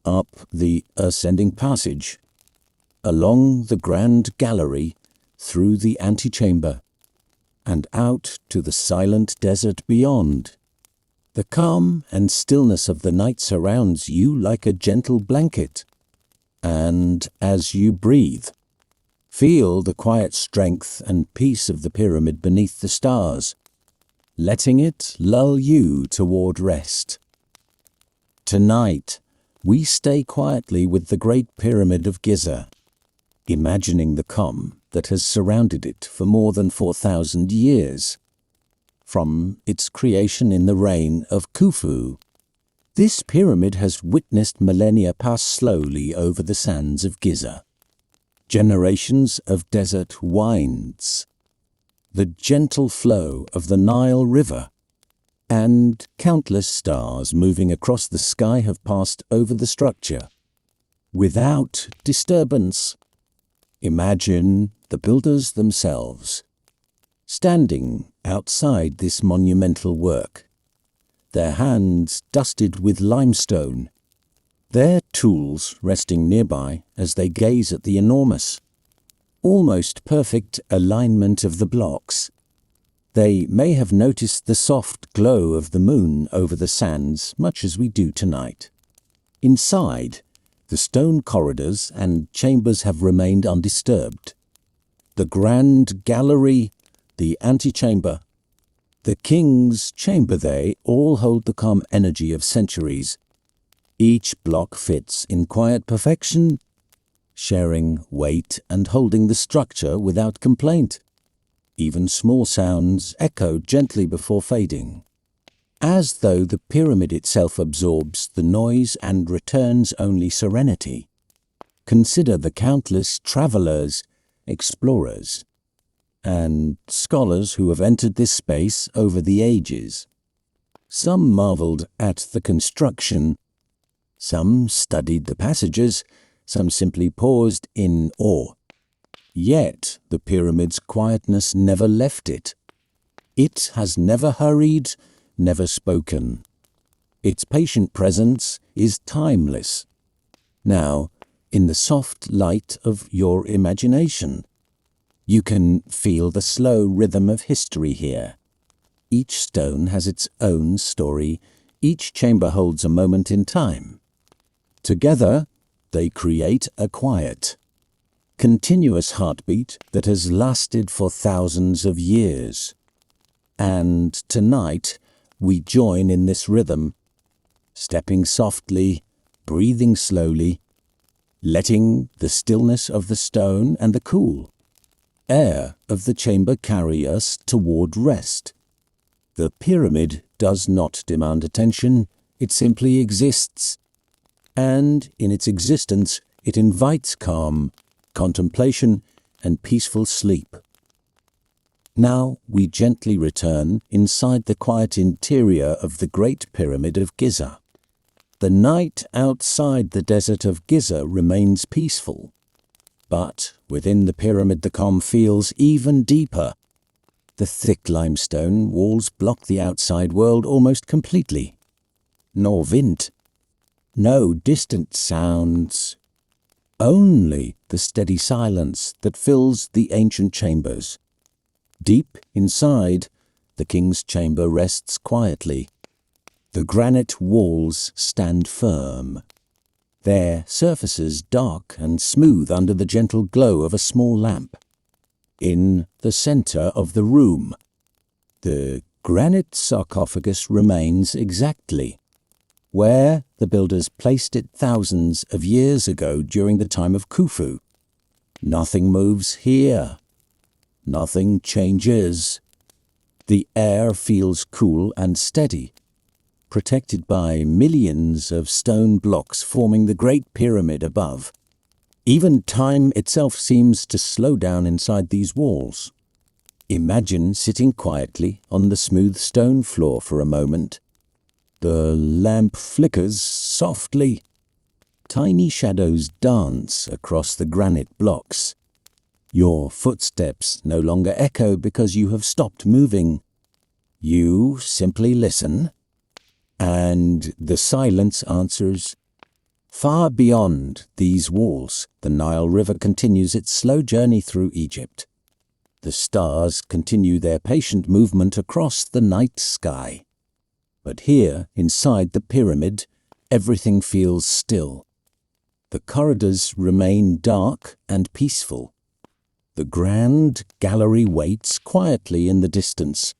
up the ascending passage, along the grand gallery, through the antechamber, and out to the silent desert beyond. The calm and stillness of the night surrounds you like a gentle blanket, and as you breathe, feel the quiet strength and peace of the pyramid beneath the stars, letting it lull you toward rest. Tonight, we stay quietly with the Great Pyramid of Giza, imagining the calm that has surrounded it for more than 4,000 years. From its creation in the reign of Khufu, this pyramid has witnessed millennia pass slowly over the sands of Giza. Generations of desert winds, the gentle flow of the Nile River, and countless stars moving across the sky have passed over the structure without disturbance. Imagine the builders themselves standing outside this monumental work, their hands dusted with limestone, their tools resting nearby as they gaze at the enormous, almost perfect alignment of the blocks. They may have noticed the soft glow of the moon over the sands, much as we do tonight. Inside, the stone corridors and chambers have remained undisturbed. The grand gallery, the antechamber, the king's chamber, they all hold the calm energy of centuries. Each block fits in quiet perfection, sharing weight and holding the structure without complaint. Even small sounds echo gently before fading, as though the pyramid itself absorbs the noise and returns only serenity. Consider the countless travelers, explorers, and scholars who have entered this space over the ages. Some marveled at the construction, some studied the passages, some simply paused in awe. Yet the pyramid's quietness never left it. It has never hurried, never spoken. Its patient presence is timeless. Now, in the soft light of your imagination, you can feel the slow rhythm of history here. Each stone has its own story. Each chamber holds a moment in time. Together, they create a quiet, continuous heartbeat that has lasted for thousands of years. And tonight, we join in this rhythm, stepping softly, breathing slowly, letting the stillness of the stone and the cool air of the chamber carry us toward rest. The pyramid does not demand attention, it simply exists. And in its existence, it invites calm, contemplation, and peaceful sleep. Now we gently return inside the quiet interior of the Great Pyramid of Giza. The night outside the desert of Giza remains peaceful, but within the pyramid the calm feels even deeper. The thick limestone walls block the outside world almost completely. No wind, no distant sounds, only the steady silence that fills the ancient chambers. Deep inside, the king's chamber rests quietly. The granite walls stand firm, their surfaces dark and smooth under the gentle glow of a small lamp. In the center of the room, the granite sarcophagus remains exactly where the builders placed it thousands of years ago during the time of Khufu. Nothing moves here. Nothing changes. The air feels cool and steady, protected by millions of stone blocks forming the Great Pyramid above. Even time itself seems to slow down inside these walls. Imagine sitting quietly on the smooth stone floor for a moment. The lamp flickers softly. Tiny shadows dance across the granite blocks. Your footsteps no longer echo because you have stopped moving. You simply listen. And the silence answers, "Far beyond these walls, the Nile River continues its slow journey through Egypt. The stars continue their patient movement across the night sky. But here, inside the pyramid, everything feels still. The corridors remain dark and peaceful. The grand gallery waits quietly in the distance.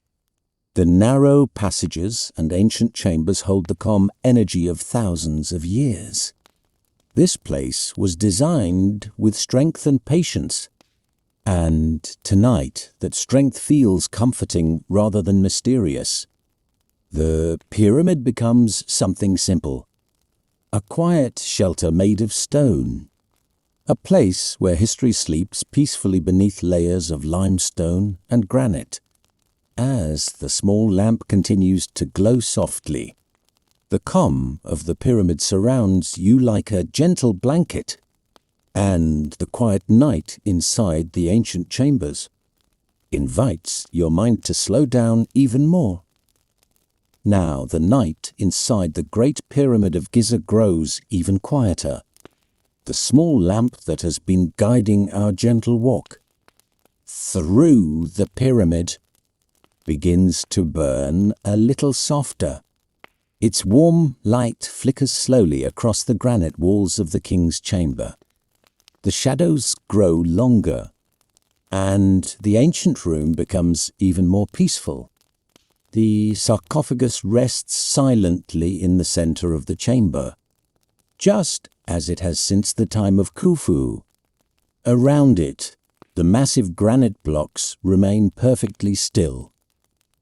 The narrow passages and ancient chambers hold the calm energy of thousands of years. This place was designed with strength and patience. And tonight, that strength feels comforting rather than mysterious. The pyramid becomes something simple. A quiet shelter made of stone. A place where history sleeps peacefully beneath layers of limestone and granite. As the small lamp continues to glow softly, the calm of the pyramid surrounds you like a gentle blanket, and the quiet night inside the ancient chambers invites your mind to slow down even more. Now the night inside the Great Pyramid of Giza grows even quieter. The small lamp that has been guiding our gentle walk through the pyramid begins to burn a little softer. Its warm light flickers slowly across the granite walls of the king's chamber. The shadows grow longer, and the ancient room becomes even more peaceful. The sarcophagus rests silently in the center of the chamber, just as it has since the time of Khufu. Around it, the massive granite blocks remain perfectly still.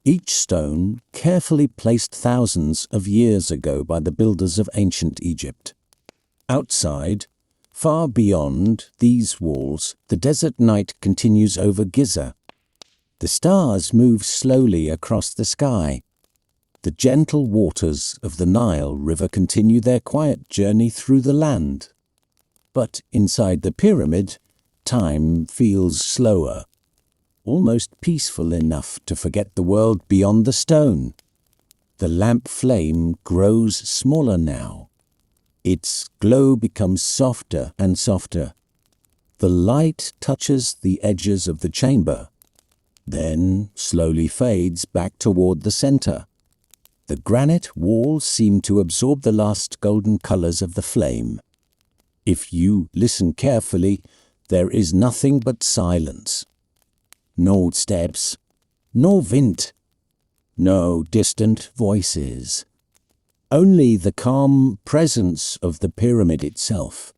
Each stone carefully placed thousands of years ago by the builders of ancient Egypt. Outside, far beyond these walls, the desert night continues over Giza. The stars move slowly across the sky. The gentle waters of the Nile River continue their quiet journey through the land. But inside the pyramid, time feels slower. Almost peaceful enough to forget the world beyond the stone. The lamp flame grows smaller now. Its glow becomes softer and softer. The light touches the edges of the chamber, then slowly fades back toward the center. The granite walls seem to absorb the last golden colors of the flame. If you listen carefully, there is nothing but silence. No steps, no wind, no distant voices. Only the calm presence of the pyramid itself.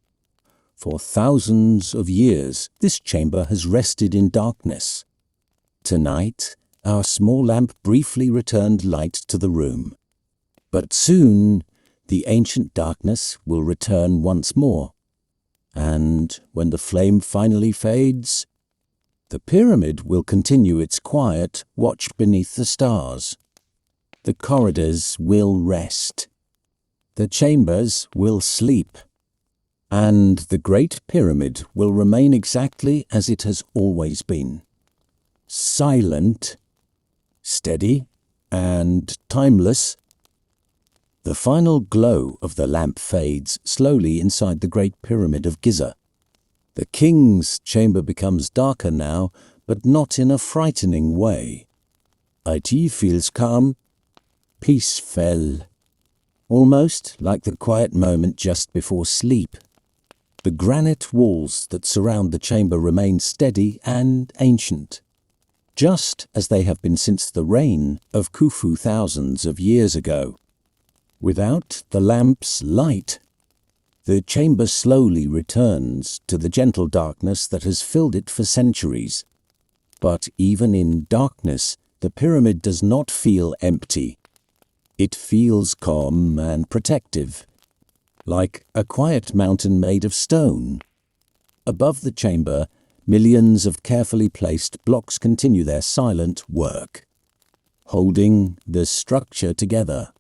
For thousands of years, this chamber has rested in darkness. Tonight, our small lamp briefly returned light to the room. But soon, the ancient darkness will return once more. And when the flame finally fades, the pyramid will continue its quiet watch beneath the stars. The corridors will rest. The chambers will sleep. And the Great Pyramid will remain exactly as it has always been. Silent, steady, and timeless. The final glow of the lamp fades slowly inside the Great Pyramid of Giza. The king's chamber becomes darker now, but not in a frightening way. It feels calm, peaceful, almost like the quiet moment just before sleep. The granite walls that surround the chamber remain steady and ancient, just as they have been since the reign of Khufu thousands of years ago. Without the lamp's light, the chamber slowly returns to the gentle darkness that has filled it for centuries. But even in darkness, the pyramid does not feel empty. It feels calm and protective, like a quiet mountain made of stone. Above the chamber, millions of carefully placed blocks continue their silent work, holding the structure together.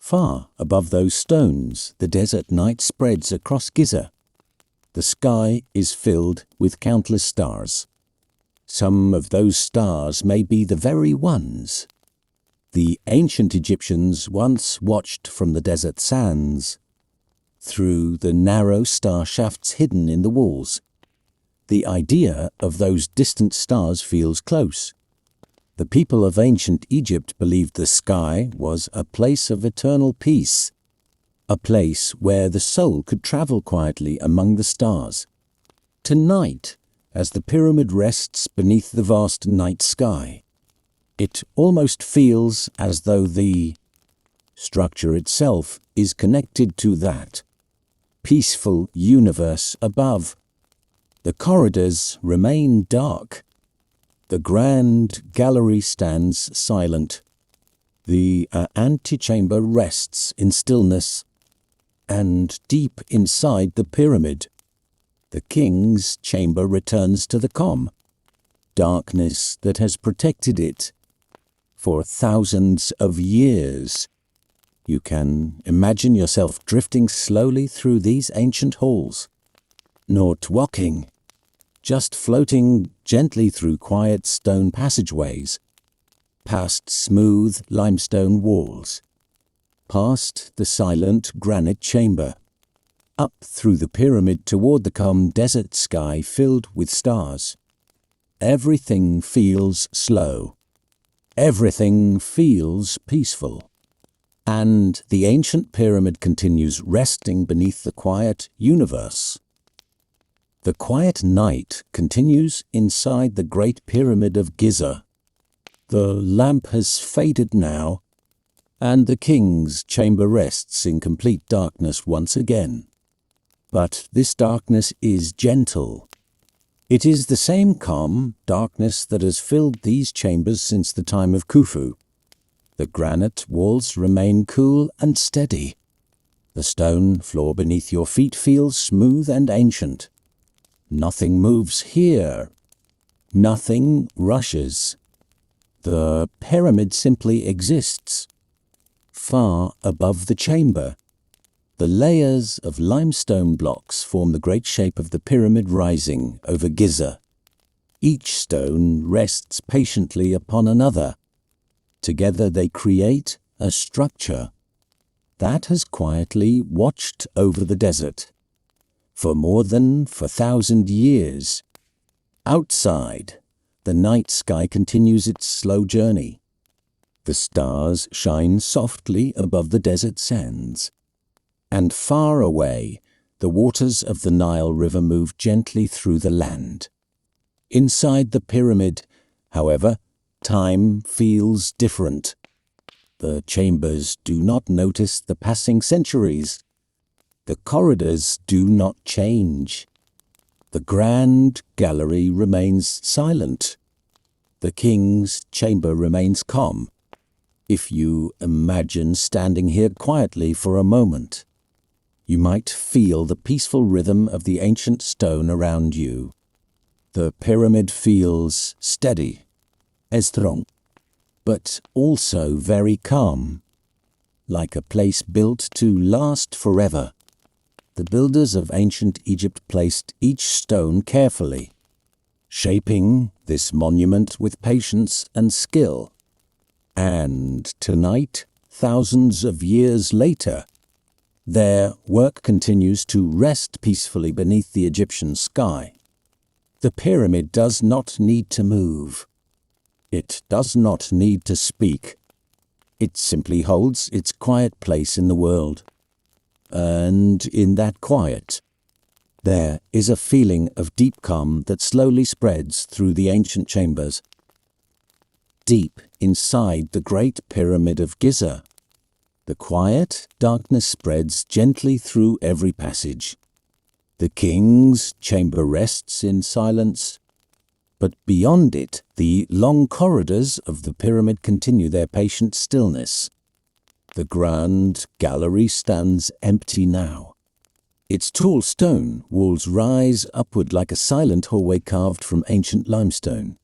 Far above those stones, the desert night spreads across Giza. The sky is filled with countless stars. Some of those stars may be the very ones The ancient Egyptians once watched from the desert sands, through the narrow star shafts hidden in the walls. The idea of those distant stars feels close. The people of ancient Egypt believed the sky was a place of eternal peace, a place where the soul could travel quietly among the stars. Tonight, as the pyramid rests beneath the vast night sky, it almost feels as though the structure itself is connected to that peaceful universe above. The corridors remain dark. The grand gallery stands silent. The antechamber rests in stillness. And deep inside the pyramid, the king's chamber returns to the calm, darkness that has protected it for thousands of years. You can imagine yourself drifting slowly through these ancient halls, not walking, just floating gently through quiet stone passageways, past smooth limestone walls, past the silent granite chamber, up through the pyramid toward the calm desert sky filled with stars. Everything feels slow. Everything feels peaceful. And the ancient pyramid continues resting beneath the quiet universe. The quiet night continues inside the Great Pyramid of Giza. The lamp has faded now, and the king's chamber rests in complete darkness once again. But this darkness is gentle. It is the same calm darkness that has filled these chambers since the time of Khufu. The granite walls remain cool and steady. The stone floor beneath your feet feels smooth and ancient. Nothing moves here. Nothing rushes. The pyramid simply exists. Far above the chamber, the layers of limestone blocks form the great shape of the pyramid rising over Giza. Each stone rests patiently upon another. Together they create a structure that has quietly watched over the desert for more than 4,000 years. Outside, the night sky continues its slow journey. The stars shine softly above the desert sands, and far away, the waters of the Nile River move gently through the land. Inside the pyramid, however, time feels different. The chambers do not notice the passing centuries. The corridors do not change. The grand gallery remains silent. The king's chamber remains calm. If you imagine standing here quietly for a moment, you might feel the peaceful rhythm of the ancient stone around you. The pyramid feels steady, strong, but also very calm, like a place built to last forever. The builders of ancient Egypt placed each stone carefully, shaping this monument with patience and skill. And tonight, thousands of years later, their work continues to rest peacefully beneath the Egyptian sky. The pyramid does not need to move. It does not need to speak. It simply holds its quiet place in the world. And in that quiet, there is a feeling of deep calm that slowly spreads through the ancient chambers. Deep inside the Great Pyramid of Giza, the quiet darkness spreads gently through every passage. The king's chamber rests in silence, but beyond it, the long corridors of the pyramid continue their patient stillness. The grand gallery stands empty now. Its tall stone walls rise upward like a silent hallway carved from ancient limestone.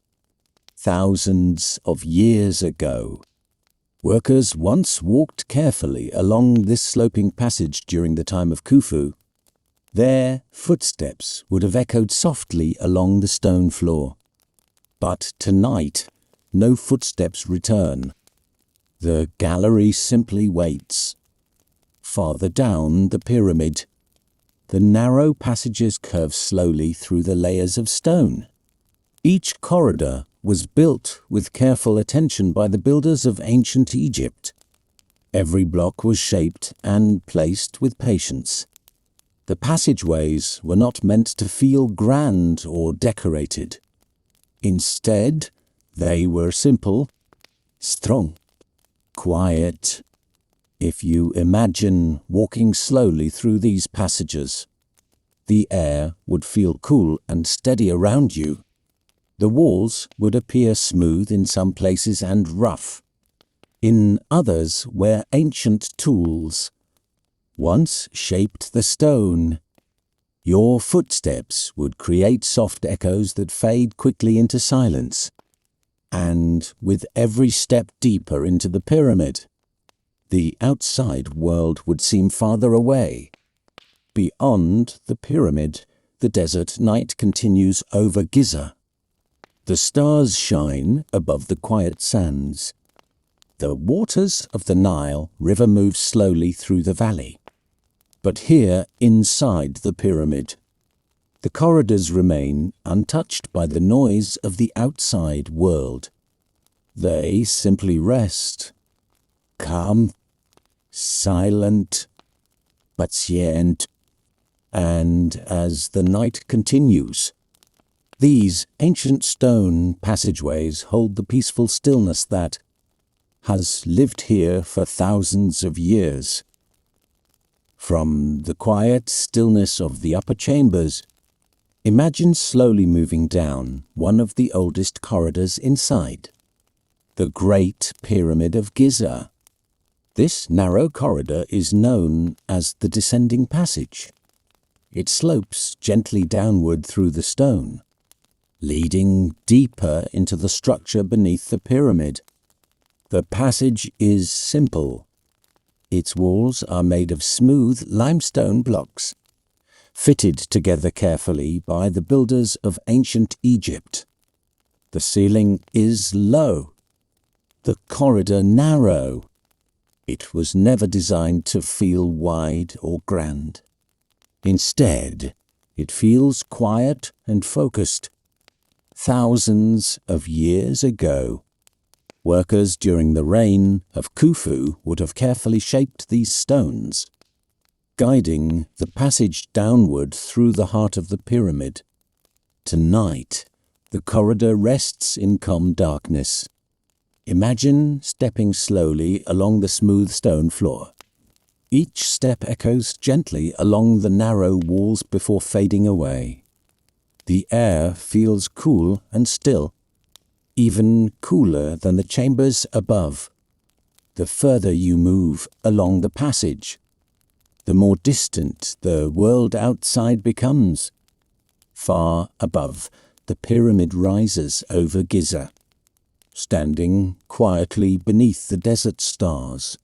Thousands of years ago, workers once walked carefully along this sloping passage during the time of Khufu. Their footsteps would have echoed softly along the stone floor. But tonight, no footsteps return. The gallery simply waits. Farther down the pyramid, the narrow passages curve slowly through the layers of stone. Each corridor was built with careful attention by the builders of ancient Egypt. Every block was shaped and placed with patience. The passageways were not meant to feel grand or decorated. Instead, they were simple, strong, quiet. If you imagine walking slowly through these passages, the air would feel cool and steady around you. The walls would appear smooth in some places and rough in others, where ancient tools once shaped the stone. Your footsteps would create soft echoes that fade quickly into silence. And with every step deeper into the pyramid, the outside world would seem farther away. Beyond the pyramid, the desert night continues over Giza. The stars shine above the quiet sands. The waters of the Nile River move slowly through the valley. But here, inside the pyramid, the corridors remain untouched by the noise of the outside world. They simply rest, calm, silent, patient. And as the night continues, these ancient stone passageways hold the peaceful stillness that has lived here for thousands of years. From the quiet stillness of the upper chambers, imagine slowly moving down one of the oldest corridors inside, the Great Pyramid of Giza. This narrow corridor is known as the descending passage. It slopes gently downward through the stone, leading deeper into the structure beneath the pyramid. The passage is simple. Its walls are made of smooth limestone blocks, fitted together carefully by the builders of ancient Egypt. The ceiling is low, the corridor narrow. It was never designed to feel wide or grand. Instead, it feels quiet and focused. Thousands of years ago, workers during the reign of Khufu would have carefully shaped these stones, guiding the passage downward through the heart of the pyramid. Tonight, the corridor rests in calm darkness. Imagine stepping slowly along the smooth stone floor. Each step echoes gently along the narrow walls before fading away. The air feels cool and still, even cooler than the chambers above. The further you move along the passage, the more distant the world outside becomes. Far above, the pyramid rises over Giza, standing quietly beneath the desert stars.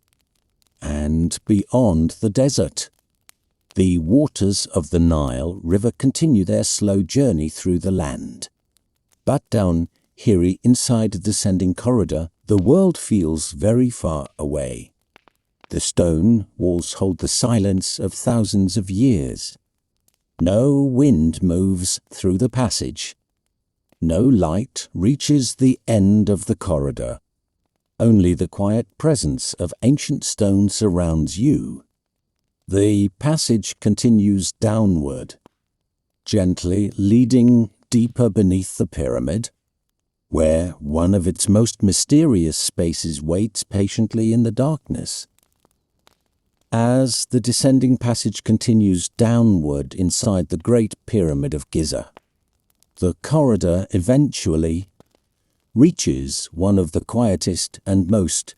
And beyond the desert, the waters of the Nile River continue their slow journey through the land. But down here inside the descending corridor, the world feels very far away. The stone walls hold the silence of thousands of years. No wind moves through the passage. No light reaches the end of the corridor. Only the quiet presence of ancient stone surrounds you. The passage continues downward, gently leading deeper beneath the pyramid, where one of its most mysterious spaces waits patiently in the darkness. As the descending passage continues downward inside the Great Pyramid of Giza, the corridor eventually reaches one of the quietest and most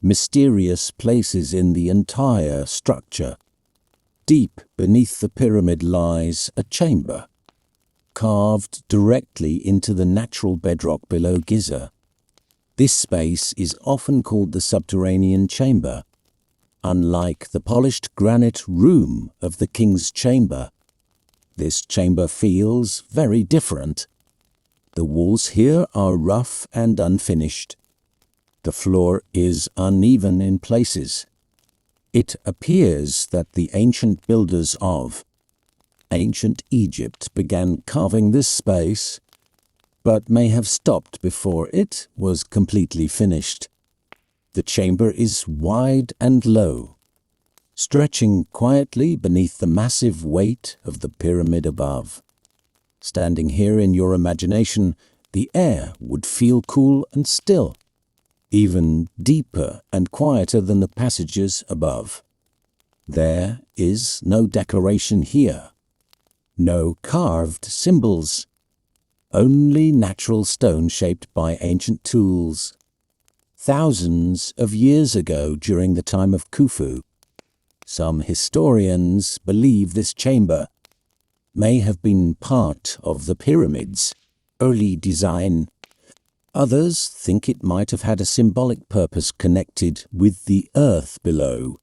mysterious places in the entire structure. Deep beneath the pyramid lies a chamber, carved directly into the natural bedrock below Giza. This space is often called the subterranean chamber. Unlike the polished granite room of the king's chamber, this chamber feels very different. The walls here are rough and unfinished. The floor is uneven in places. It appears that the ancient builders of ancient Egypt began carving this space, but may have stopped before it was completely finished. The chamber is wide and low, stretching quietly beneath the massive weight of the pyramid above. Standing here in your imagination, the air would feel cool and still, even deeper and quieter than the passages above. There is no decoration here, no carved symbols, only natural stone shaped by ancient tools. Thousands of years ago, during the time of Khufu, some historians believe this chamber may have been part of the pyramid's early design. Others think it might have had a symbolic purpose connected with the earth below.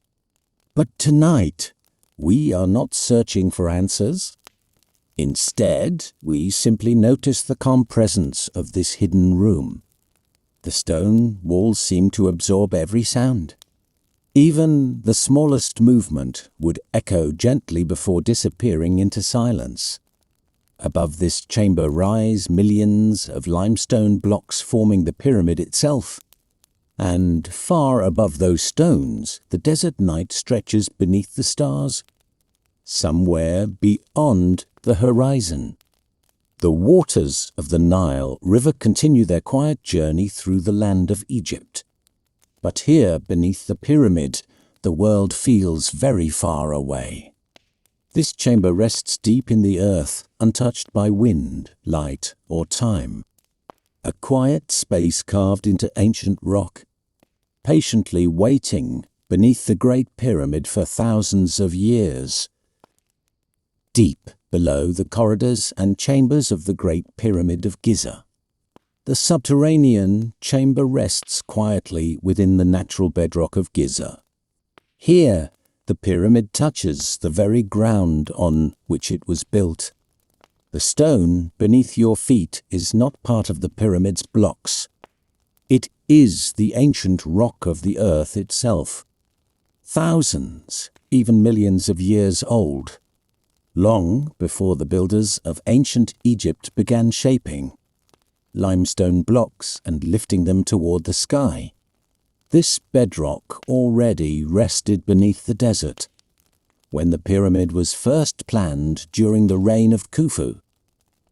But tonight, we are not searching for answers. Instead, we simply notice the calm presence of this hidden room. The stone walls seem to absorb every sound. Even the smallest movement would echo gently before disappearing into silence. Above this chamber rise millions of limestone blocks forming the pyramid itself. And far above those stones, the desert night stretches beneath the stars, somewhere beyond the horizon. The waters of the Nile River continue their quiet journey through the land of Egypt. But here, beneath the pyramid, the world feels very far away. This chamber rests deep in the earth, untouched by wind, light, or time. A quiet space carved into ancient rock, patiently waiting beneath the Great Pyramid for thousands of years. Deep below the corridors and chambers of the Great Pyramid of Giza, the subterranean chamber rests quietly within the natural bedrock of Giza. Here, the pyramid touches the very ground on which it was built. The stone beneath your feet is not part of the pyramid's blocks. It is the ancient rock of the earth itself, thousands, even millions of years old, long before the builders of ancient Egypt began shaping limestone blocks and lifting them toward the sky. This bedrock already rested beneath the desert. When the pyramid was first planned during the reign of Khufu,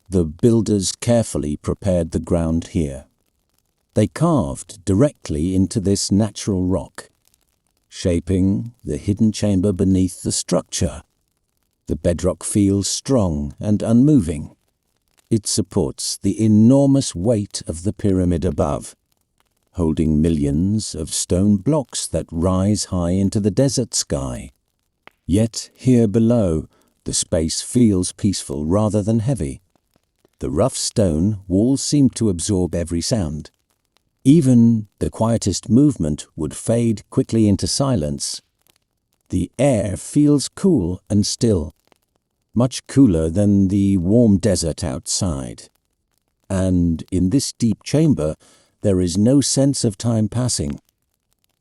the builders carefully prepared the ground here. They carved directly into this natural rock, shaping the hidden chamber beneath the structure. The bedrock feels strong and unmoving. It supports the enormous weight of the pyramid above, holding millions of stone blocks that rise high into the desert sky. Yet here below, the space feels peaceful rather than heavy. The rough stone walls seem to absorb every sound. Even the quietest movement would fade quickly into silence. The air feels cool and still, much cooler than the warm desert outside. And in this deep chamber, there is no sense of time passing.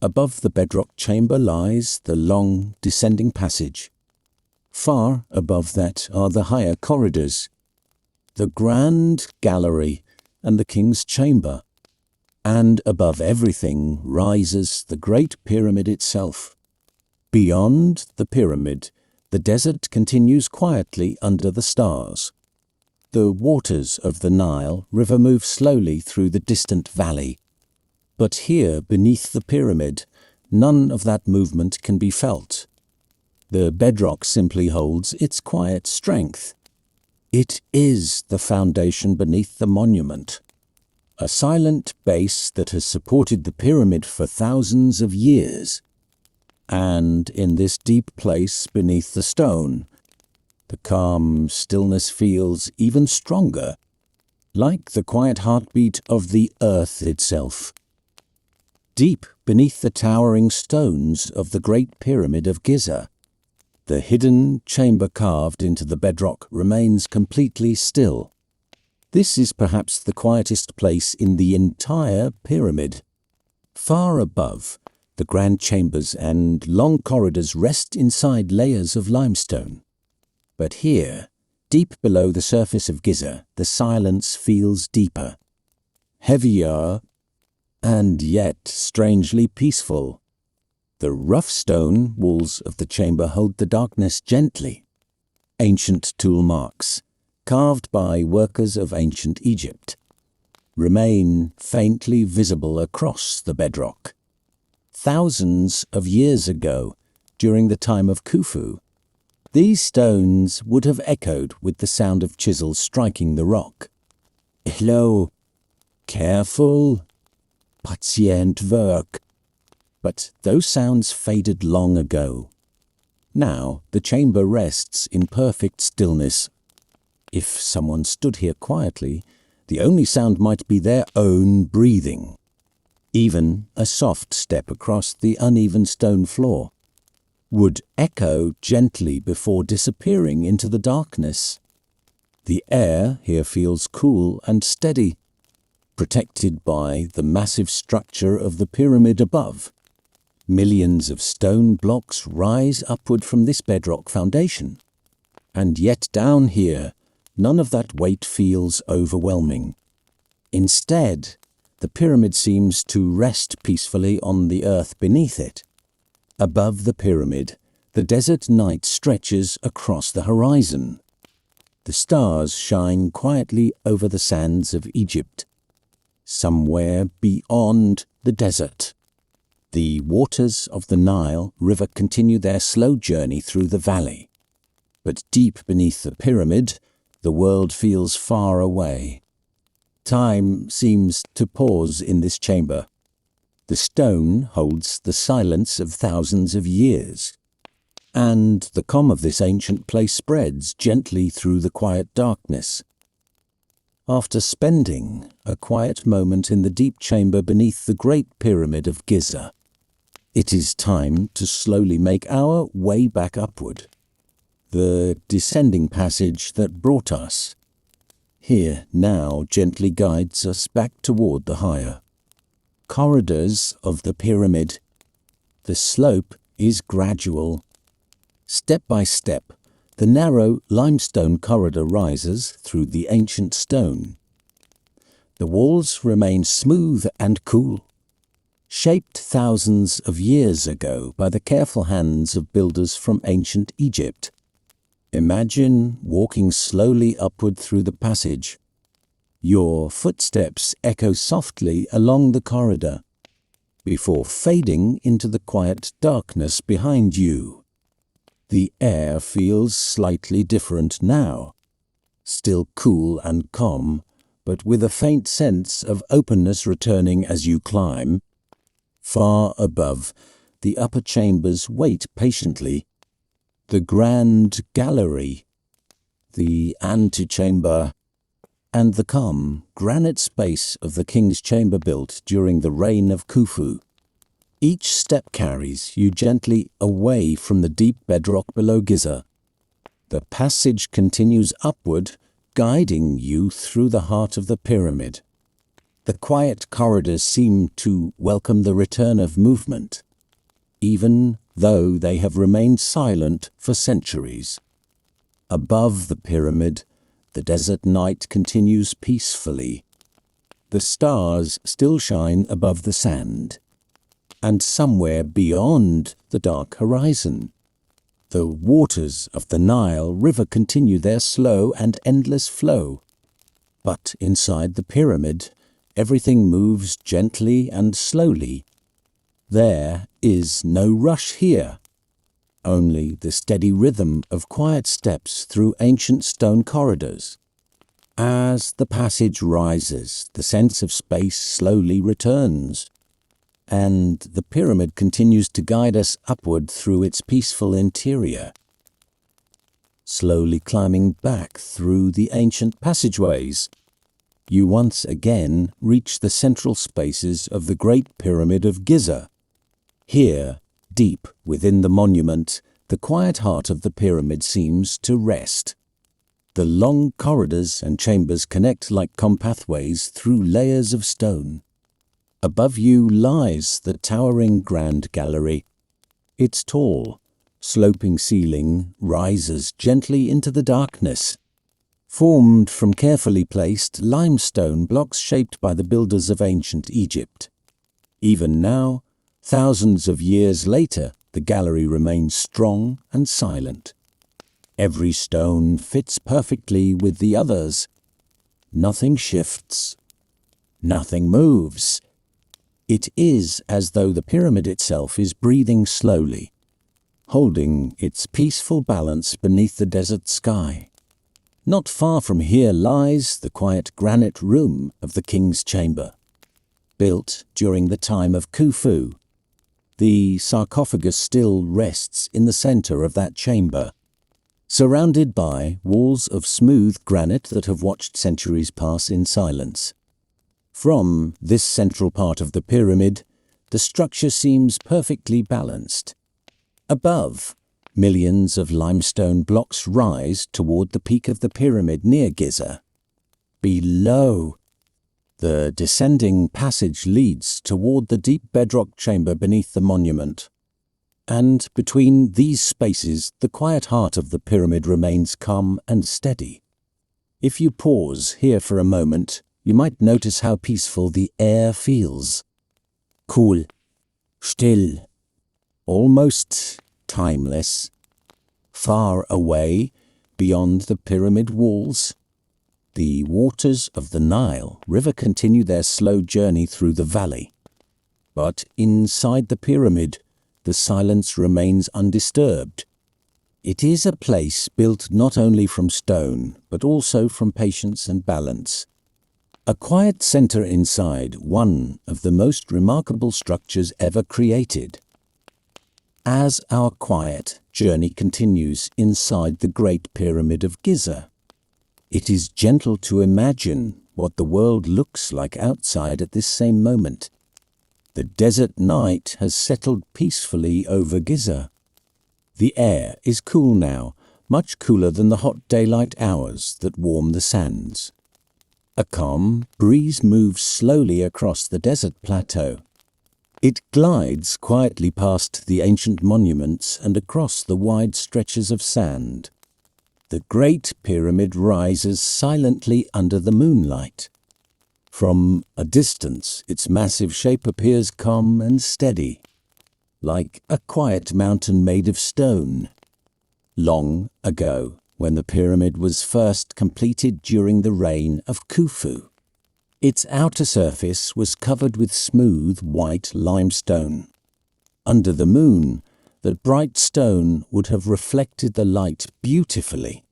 Above the bedrock chamber lies the long, descending passage. Far above that are the higher corridors, the grand gallery, and the king's chamber. And above everything rises the Great Pyramid itself. Beyond the pyramid, the desert continues quietly under the stars. The waters of the Nile River move slowly through the distant valley. But here, beneath the pyramid, none of that movement can be felt. The bedrock simply holds its quiet strength. It is the foundation beneath the monument, a silent base that has supported the pyramid for thousands of years. And in this deep place beneath the stone, the calm stillness feels even stronger, like the quiet heartbeat of the earth itself. Deep beneath the towering stones of the Great Pyramid of Giza, the hidden chamber carved into the bedrock remains completely still. This is perhaps the quietest place in the entire pyramid. Far above, the grand chambers and long corridors rest inside layers of limestone. But here, deep below the surface of Giza, the silence feels deeper, heavier, and yet strangely peaceful. The rough stone walls of the chamber hold the darkness gently. Ancient tool marks, carved by workers of ancient Egypt, remain faintly visible across the bedrock. Thousands of years ago, during the time of Khufu, these stones would have echoed with the sound of chisels striking the rock. Slow, careful, patient work. But those sounds faded long ago. Now the chamber rests in perfect stillness. If someone stood here quietly, the only sound might be their own breathing. Even a soft step across the uneven stone floor would echo gently before disappearing into the darkness. The air here feels cool and steady, protected by the massive structure of the pyramid above. Millions of stone blocks rise upward from this bedrock foundation. And yet down here, none of that weight feels overwhelming. Instead, the pyramid seems to rest peacefully on the earth beneath it. Above the pyramid, the desert night stretches across the horizon. The stars shine quietly over the sands of Egypt. Somewhere beyond the desert, the waters of the Nile River continue their slow journey through the valley. But deep beneath the pyramid, the world feels far away. Time seems to pause in this chamber. The stone holds the silence of thousands of years, and the calm of this ancient place spreads gently through the quiet darkness. After spending a quiet moment in the deep chamber beneath the Great Pyramid of Giza, it is time to slowly make our way back upward. The descending passage that brought us here now gently guides us back toward the higher corridors of the pyramid. The slope is gradual. Step by step, the narrow limestone corridor rises through the ancient stone. The walls remain smooth and cool, shaped thousands of years ago by the careful hands of builders from ancient Egypt. Imagine walking slowly upward through the passage. Your footsteps echo softly along the corridor, before fading into the quiet darkness behind you. The air feels slightly different now, still cool and calm, but with a faint sense of openness returning as you climb. Far above, the upper chambers wait patiently. The grand gallery, the antechamber, and the calm granite space of the king's chamber built during the reign of Khufu. Each step carries you gently away from the deep bedrock below Giza. The passage continues upward, guiding you through the heart of the pyramid. The quiet corridors seem to welcome the return of movement, even though they have remained silent for centuries. Above the pyramid, the desert night continues peacefully. The stars still shine above the sand, and somewhere beyond the dark horizon, the waters of the Nile River continue their slow and endless flow. But inside the pyramid, everything moves gently and slowly. There is no rush here, only the steady rhythm of quiet steps through ancient stone corridors. As the passage rises, the sense of space slowly returns, and the pyramid continues to guide us upward through its peaceful interior. Slowly climbing back through the ancient passageways, you once again reach the central spaces of the Great Pyramid of Giza. Here, deep within the monument, the quiet heart of the pyramid seems to rest. The long corridors and chambers connect like calm pathways through layers of stone. Above you lies the towering Grand Gallery. Its tall, sloping ceiling rises gently into the darkness, formed from carefully placed limestone blocks shaped by the builders of ancient Egypt. Even now, thousands of years later, the gallery remains strong and silent. Every stone fits perfectly with the others. Nothing shifts. Nothing moves. It is as though the pyramid itself is breathing slowly, holding its peaceful balance beneath the desert sky. Not far from here lies the quiet granite room of the king's chamber, built during the time of Khufu. The sarcophagus still rests in the center of that chamber, surrounded by walls of smooth granite that have watched centuries pass in silence. From this central part of the pyramid, the structure seems perfectly balanced. Above, millions of limestone blocks rise toward the peak of the pyramid near Giza. Below, the descending passage leads toward the deep bedrock chamber beneath the monument. And between these spaces, the quiet heart of the pyramid remains calm and steady. If you pause here for a moment, you might notice how peaceful the air feels. Cool, still, almost timeless. Far away, beyond the pyramid walls, the waters of the Nile River continue their slow journey through the valley. But inside the pyramid, the silence remains undisturbed. It is a place built not only from stone, but also from patience and balance. A quiet center inside one of the most remarkable structures ever created. As our quiet journey continues inside the Great Pyramid of Giza, it is gentle to imagine what the world looks like outside at this same moment. The desert night has settled peacefully over Giza. The air is cool now, much cooler than the hot daylight hours that warm the sands. A calm breeze moves slowly across the desert plateau. It glides quietly past the ancient monuments and across the wide stretches of sand. The Great Pyramid rises silently under the moonlight. From a distance, its massive shape appears calm and steady, like a quiet mountain made of stone. Long ago, when the pyramid was first completed during the reign of Khufu, its outer surface was covered with smooth white limestone. Under the moon, the bright stone would have reflected the light beautifully,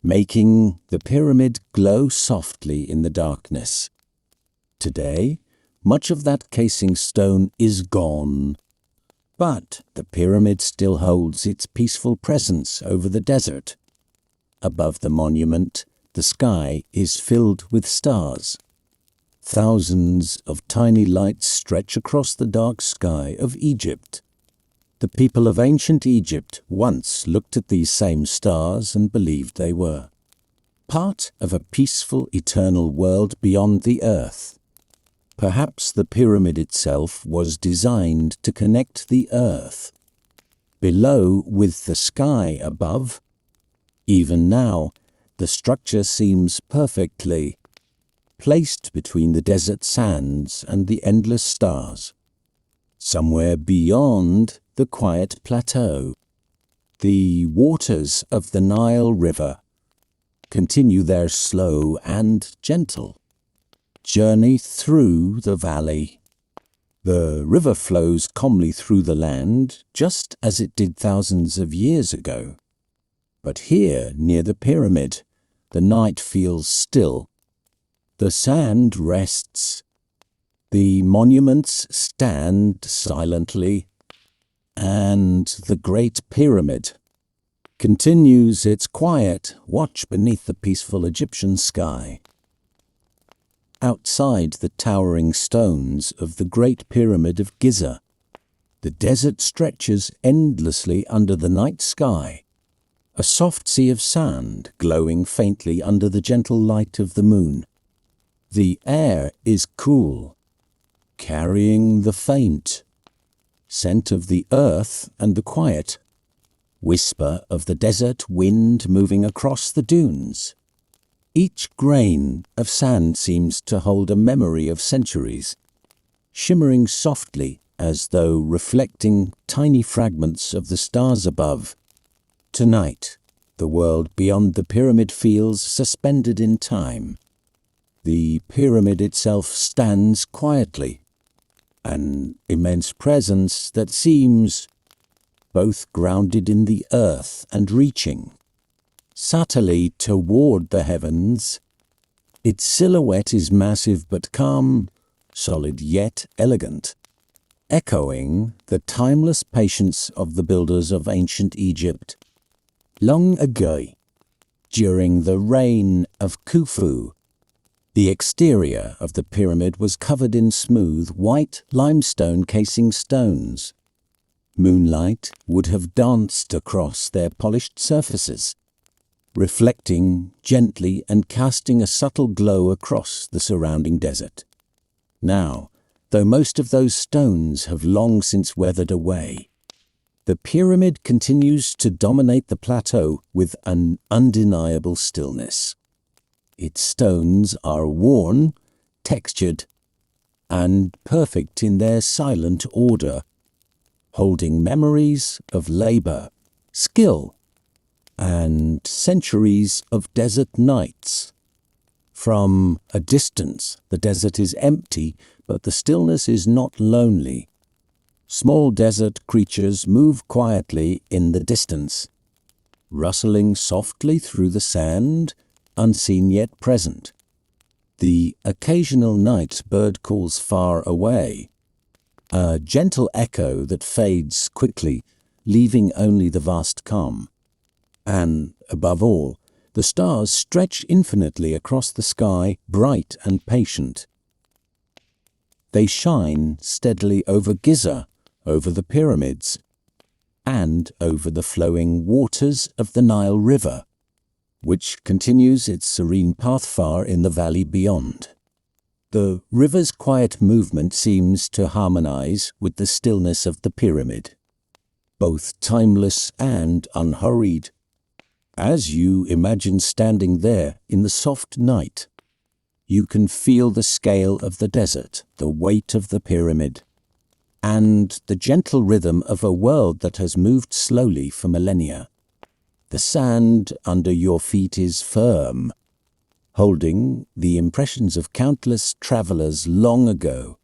making the pyramid glow softly in the darkness. Today, much of that casing stone is gone, but the pyramid still holds its peaceful presence over the desert. Above the monument, the sky is filled with stars. Thousands of tiny lights stretch across the dark sky of Egypt. The people of ancient Egypt once looked at these same stars and believed they were part of a peaceful, eternal world beyond the earth. Perhaps the pyramid itself was designed to connect the earth below with the sky above. Even now, the structure seems perfectly placed between the desert sands and the endless stars. Somewhere beyond the quiet plateau, the waters of the Nile River continue their slow and gentle journey through the valley. The river flows calmly through the land, just as it did thousands of years ago. But here, near the pyramid, the night feels still. The sand rests. The monuments stand silently. And the Great Pyramid continues its quiet watch beneath the peaceful Egyptian sky. Outside the towering stones of the Great Pyramid of Giza, the desert stretches endlessly under the night sky, a soft sea of sand glowing faintly under the gentle light of the moon. The air is cool, carrying the faint scent of the earth and the quiet whisper of the desert wind moving across the dunes. Each grain of sand seems to hold a memory of centuries, shimmering softly as though reflecting tiny fragments of the stars above. Tonight, the world beyond the pyramid feels suspended in time. The pyramid itself stands quietly, an immense presence that seems both grounded in the earth and reaching subtly toward the heavens. Its silhouette is massive but calm, solid yet elegant, echoing the timeless patience of the builders of ancient Egypt. Long ago, during the reign of Khufu, the exterior of the pyramid was covered in smooth, white limestone casing stones. Moonlight would have danced across their polished surfaces, reflecting gently and casting a subtle glow across the surrounding desert. Now, though most of those stones have long since weathered away, the pyramid continues to dominate the plateau with an undeniable stillness. Its stones are worn, textured, and perfect in their silent order, holding memories of labor, skill, and centuries of desert nights. From a distance, the desert is empty, but the stillness is not lonely. Small desert creatures move quietly in the distance, rustling softly through the sand, unseen yet present. The occasional night bird calls far away, a gentle echo that fades quickly, leaving only the vast calm. And, above all, the stars stretch infinitely across the sky, bright and patient. They shine steadily over Giza, over the pyramids, and over the flowing waters of the Nile River, which continues its serene path far in the valley beyond. The river's quiet movement seems to harmonize with the stillness of the pyramid, both timeless and unhurried. As you imagine standing there in the soft night, you can feel the scale of the desert, the weight of the pyramid, and the gentle rhythm of a world that has moved slowly for millennia. The sand under your feet is firm, holding the impressions of countless travelers long ago,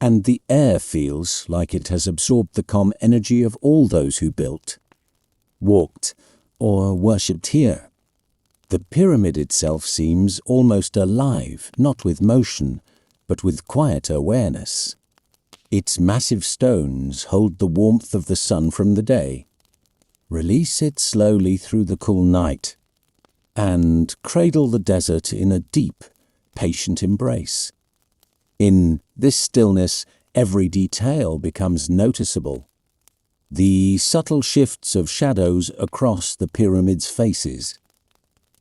and the air feels like it has absorbed the calm energy of all those who built, walked, or worshipped here. The pyramid itself seems almost alive, not with motion, but with quiet awareness. Its massive stones hold the warmth of the sun from the day, release it slowly through the cool night, and cradle the desert in a deep, patient embrace. In this stillness, every detail becomes noticeable. The subtle shifts of shadows across the pyramid's faces,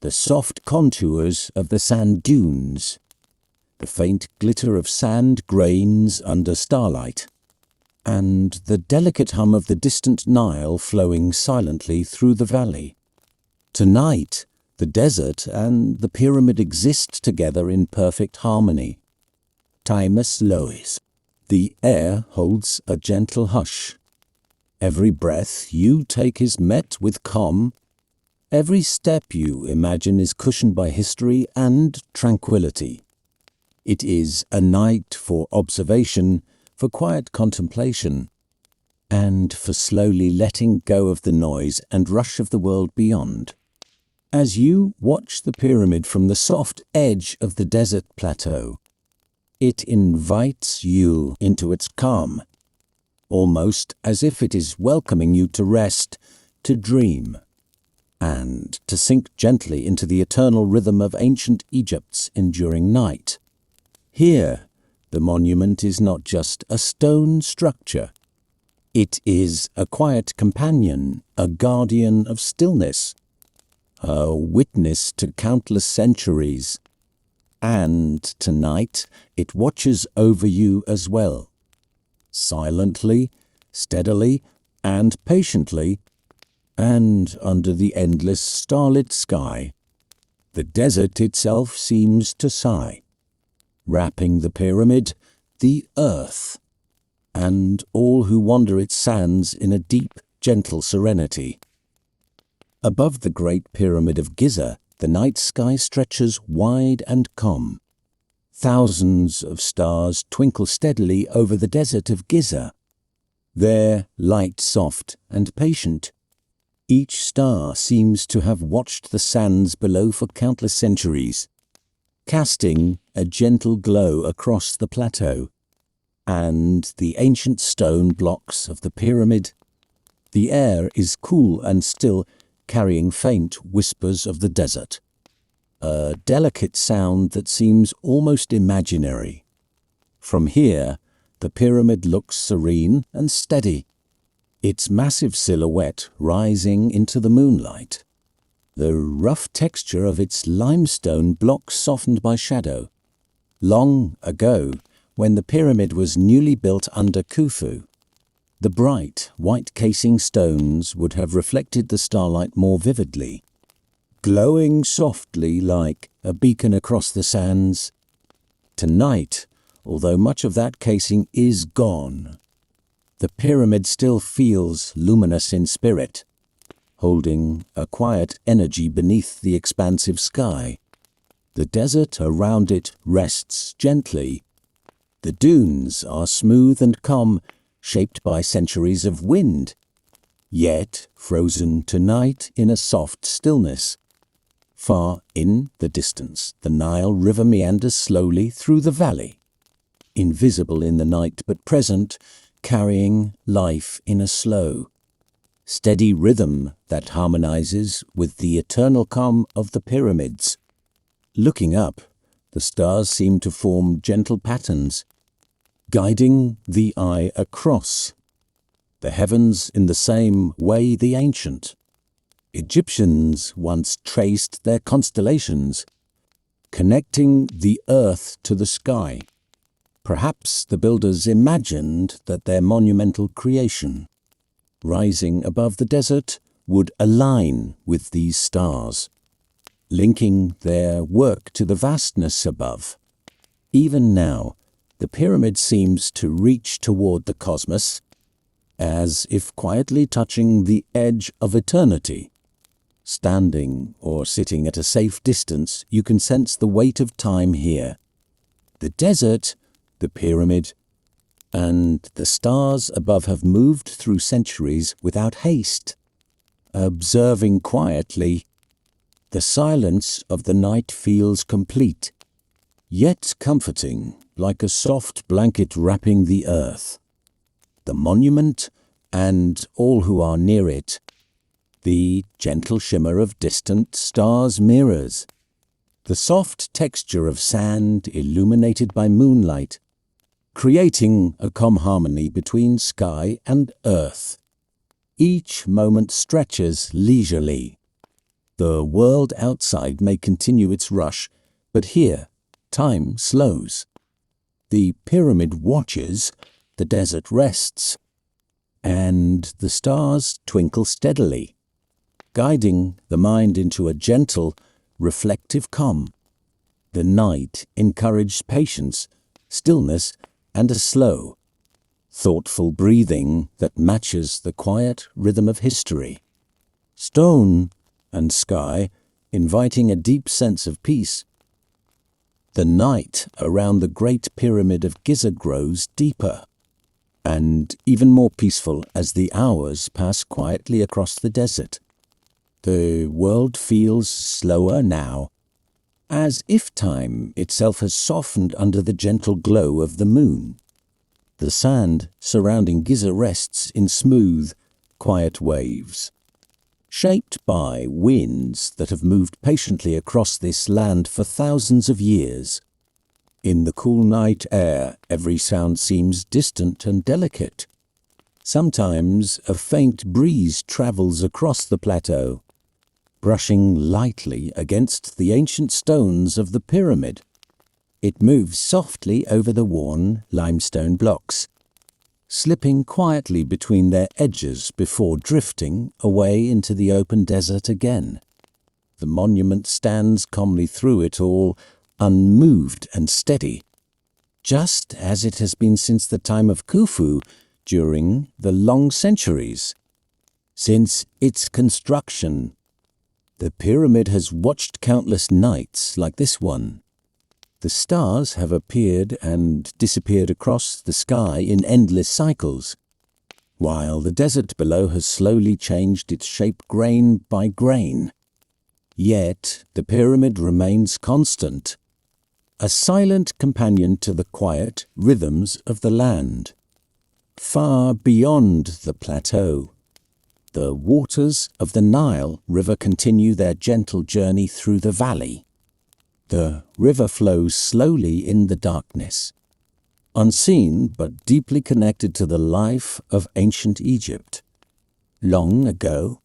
the soft contours of the sand dunes, the faint glitter of sand grains under starlight, and the delicate hum of the distant Nile flowing silently through the valley. Tonight, the desert and the pyramid exist together in perfect harmony. Time slows. The air holds a gentle hush. Every breath you take is met with calm. Every step you imagine is cushioned by history and tranquility. It is a night for observation, for quiet contemplation, and for slowly letting go of the noise and rush of the world beyond. As you watch the pyramid from the soft edge of the desert plateau, it invites you into its calm, almost as if it is welcoming you to rest, to dream, and to sink gently into the eternal rhythm of ancient Egypt's enduring night. Here, the monument is not just a stone structure. It is a quiet companion, a guardian of stillness, a witness to countless centuries, And tonight it watches over you as well. Silently, steadily, and patiently, and under the endless starlit sky, the desert itself seems to sigh, wrapping the pyramid, the earth, and all who wander its sands in a deep, gentle serenity. Above the Great Pyramid of Giza, the night sky stretches wide and calm. Thousands of stars twinkle steadily over the desert of Giza, their light soft and patient. Each star seems to have watched the sands below for countless centuries, casting a gentle glow across the plateau and the ancient stone blocks of the pyramid. The air is cool and still, carrying faint whispers of the desert, a delicate sound that seems almost imaginary. From here, the pyramid looks serene and steady, its massive silhouette rising into the moonlight. The rough texture of its limestone blocks softened by shadow. Long ago, when the pyramid was newly built under Khufu, the bright, white casing stones would have reflected the starlight more vividly, glowing softly like a beacon across the sands. Tonight, although much of that casing is gone, the pyramid still feels luminous in spirit, holding a quiet energy beneath the expansive sky. The desert around it rests gently. The dunes are smooth and calm, shaped by centuries of wind, yet frozen tonight in a soft stillness. Far in the distance, the Nile River meanders slowly through the valley, invisible in the night but present, carrying life in a slow, steady rhythm that harmonizes with the eternal calm of the pyramids. Looking up, the stars seem to form gentle patterns, guiding the eye across the heavens in the same way the ancient Egyptians once traced their constellations, connecting the earth to the sky. Perhaps the builders imagined that their monumental creation, rising above the desert, would align with these stars, linking their work to the vastness above. Even now, the pyramid seems to reach toward the cosmos, as if quietly touching the edge of eternity. Standing or sitting at a safe distance, you can sense the weight of time here. The desert, the pyramid, and the stars above have moved through centuries without haste. Observing quietly, the silence of the night feels complete, yet comforting, like a soft blanket wrapping the earth. The monument and all who are near it, the gentle shimmer of distant stars' mirrors, the soft texture of sand illuminated by moonlight, creating a calm harmony between sky and earth. Each moment stretches leisurely. The world outside may continue its rush, but here, time slows. The pyramid watches, the desert rests, and the stars twinkle steadily, guiding the mind into a gentle, reflective calm. The night encouraged patience, stillness, and a slow, thoughtful breathing that matches the quiet rhythm of history. Stone and sky inviting a deep sense of peace. The night around the Great Pyramid of Giza grows deeper and even more peaceful as the hours pass quietly across the desert. The world feels slower now, as if time itself has softened under the gentle glow of the moon. The sand surrounding Giza rests in smooth, quiet waves, shaped by winds that have moved patiently across this land for thousands of years. In the cool night air, every sound seems distant and delicate. Sometimes a faint breeze travels across the plateau, brushing lightly against the ancient stones of the pyramid. It moves softly over the worn limestone blocks, slipping quietly between their edges before drifting away into the open desert again. The monument stands calmly through it all, unmoved and steady, just as it has been since the time of Khufu during the long centuries. Since its construction, the pyramid has watched countless nights like this one. The stars have appeared and disappeared across the sky in endless cycles, while the desert below has slowly changed its shape grain by grain. Yet the pyramid remains constant, a silent companion to the quiet rhythms of the land. Far beyond the plateau, the waters of the Nile River continue their gentle journey through the valley. The river flows slowly in the darkness, unseen but deeply connected to the life of ancient Egypt. Long ago,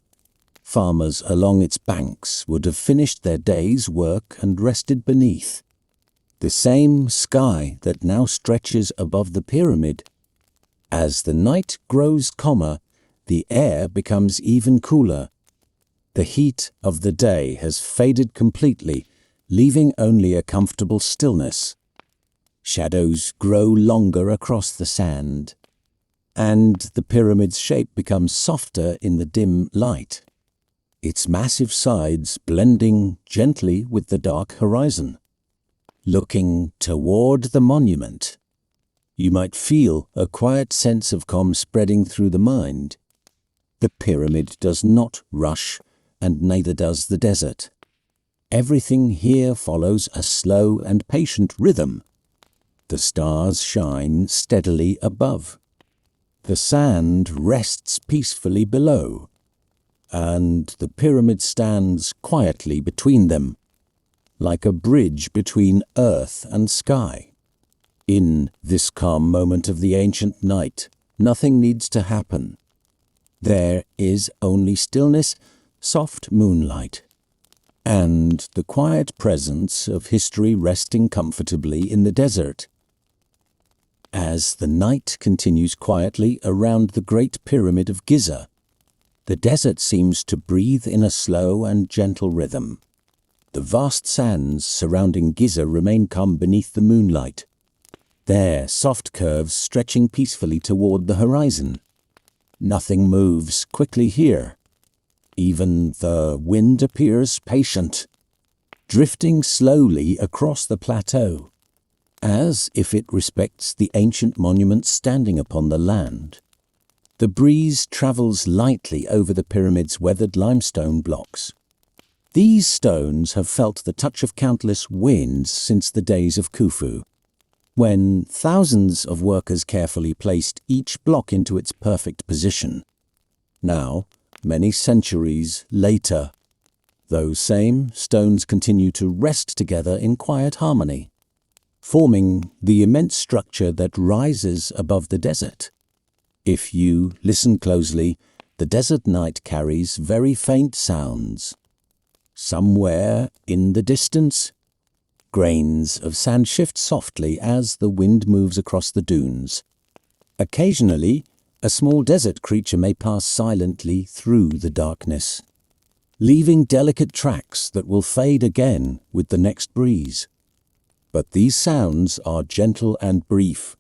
farmers along its banks would have finished their day's work and rested beneath the same sky that now stretches above the pyramid. As the night grows calmer, the air becomes even cooler. The heat of the day has faded completely, leaving only a comfortable stillness. Shadows grow longer across the sand, and the pyramid's shape becomes softer in the dim light, its massive sides blending gently with the dark horizon. Looking toward the monument, you might feel a quiet sense of calm spreading through the mind. The pyramid does not rush, and neither does the desert. Everything here follows a slow and patient rhythm. The stars shine steadily above. The sand rests peacefully below, and the pyramid stands quietly between them, like a bridge between earth and sky. In this calm moment of the ancient night, nothing needs to happen. There is only stillness, soft moonlight, and the quiet presence of history resting comfortably in the desert. As the night continues quietly around the Great Pyramid of Giza, the desert seems to breathe in a slow and gentle rhythm. The vast sands surrounding Giza remain calm beneath the moonlight, their soft curves stretching peacefully toward the horizon. Nothing moves quickly here. Even the wind appears patient, drifting slowly across the plateau, as if it respects the ancient monument standing upon the land. The breeze travels lightly over the pyramid's weathered limestone blocks. These stones have felt the touch of countless winds since the days of Khufu, when thousands of workers carefully placed each block into its perfect position. Now, many centuries later, those same stones continue to rest together in quiet harmony, forming the immense structure that rises above the desert. If you listen closely, the desert night carries very faint sounds. Somewhere in the distance, grains of sand shift softly as the wind moves across the dunes. Occasionally, a small desert creature may pass silently through the darkness, leaving delicate tracks that will fade again with the next breeze. But these sounds are gentle and brief,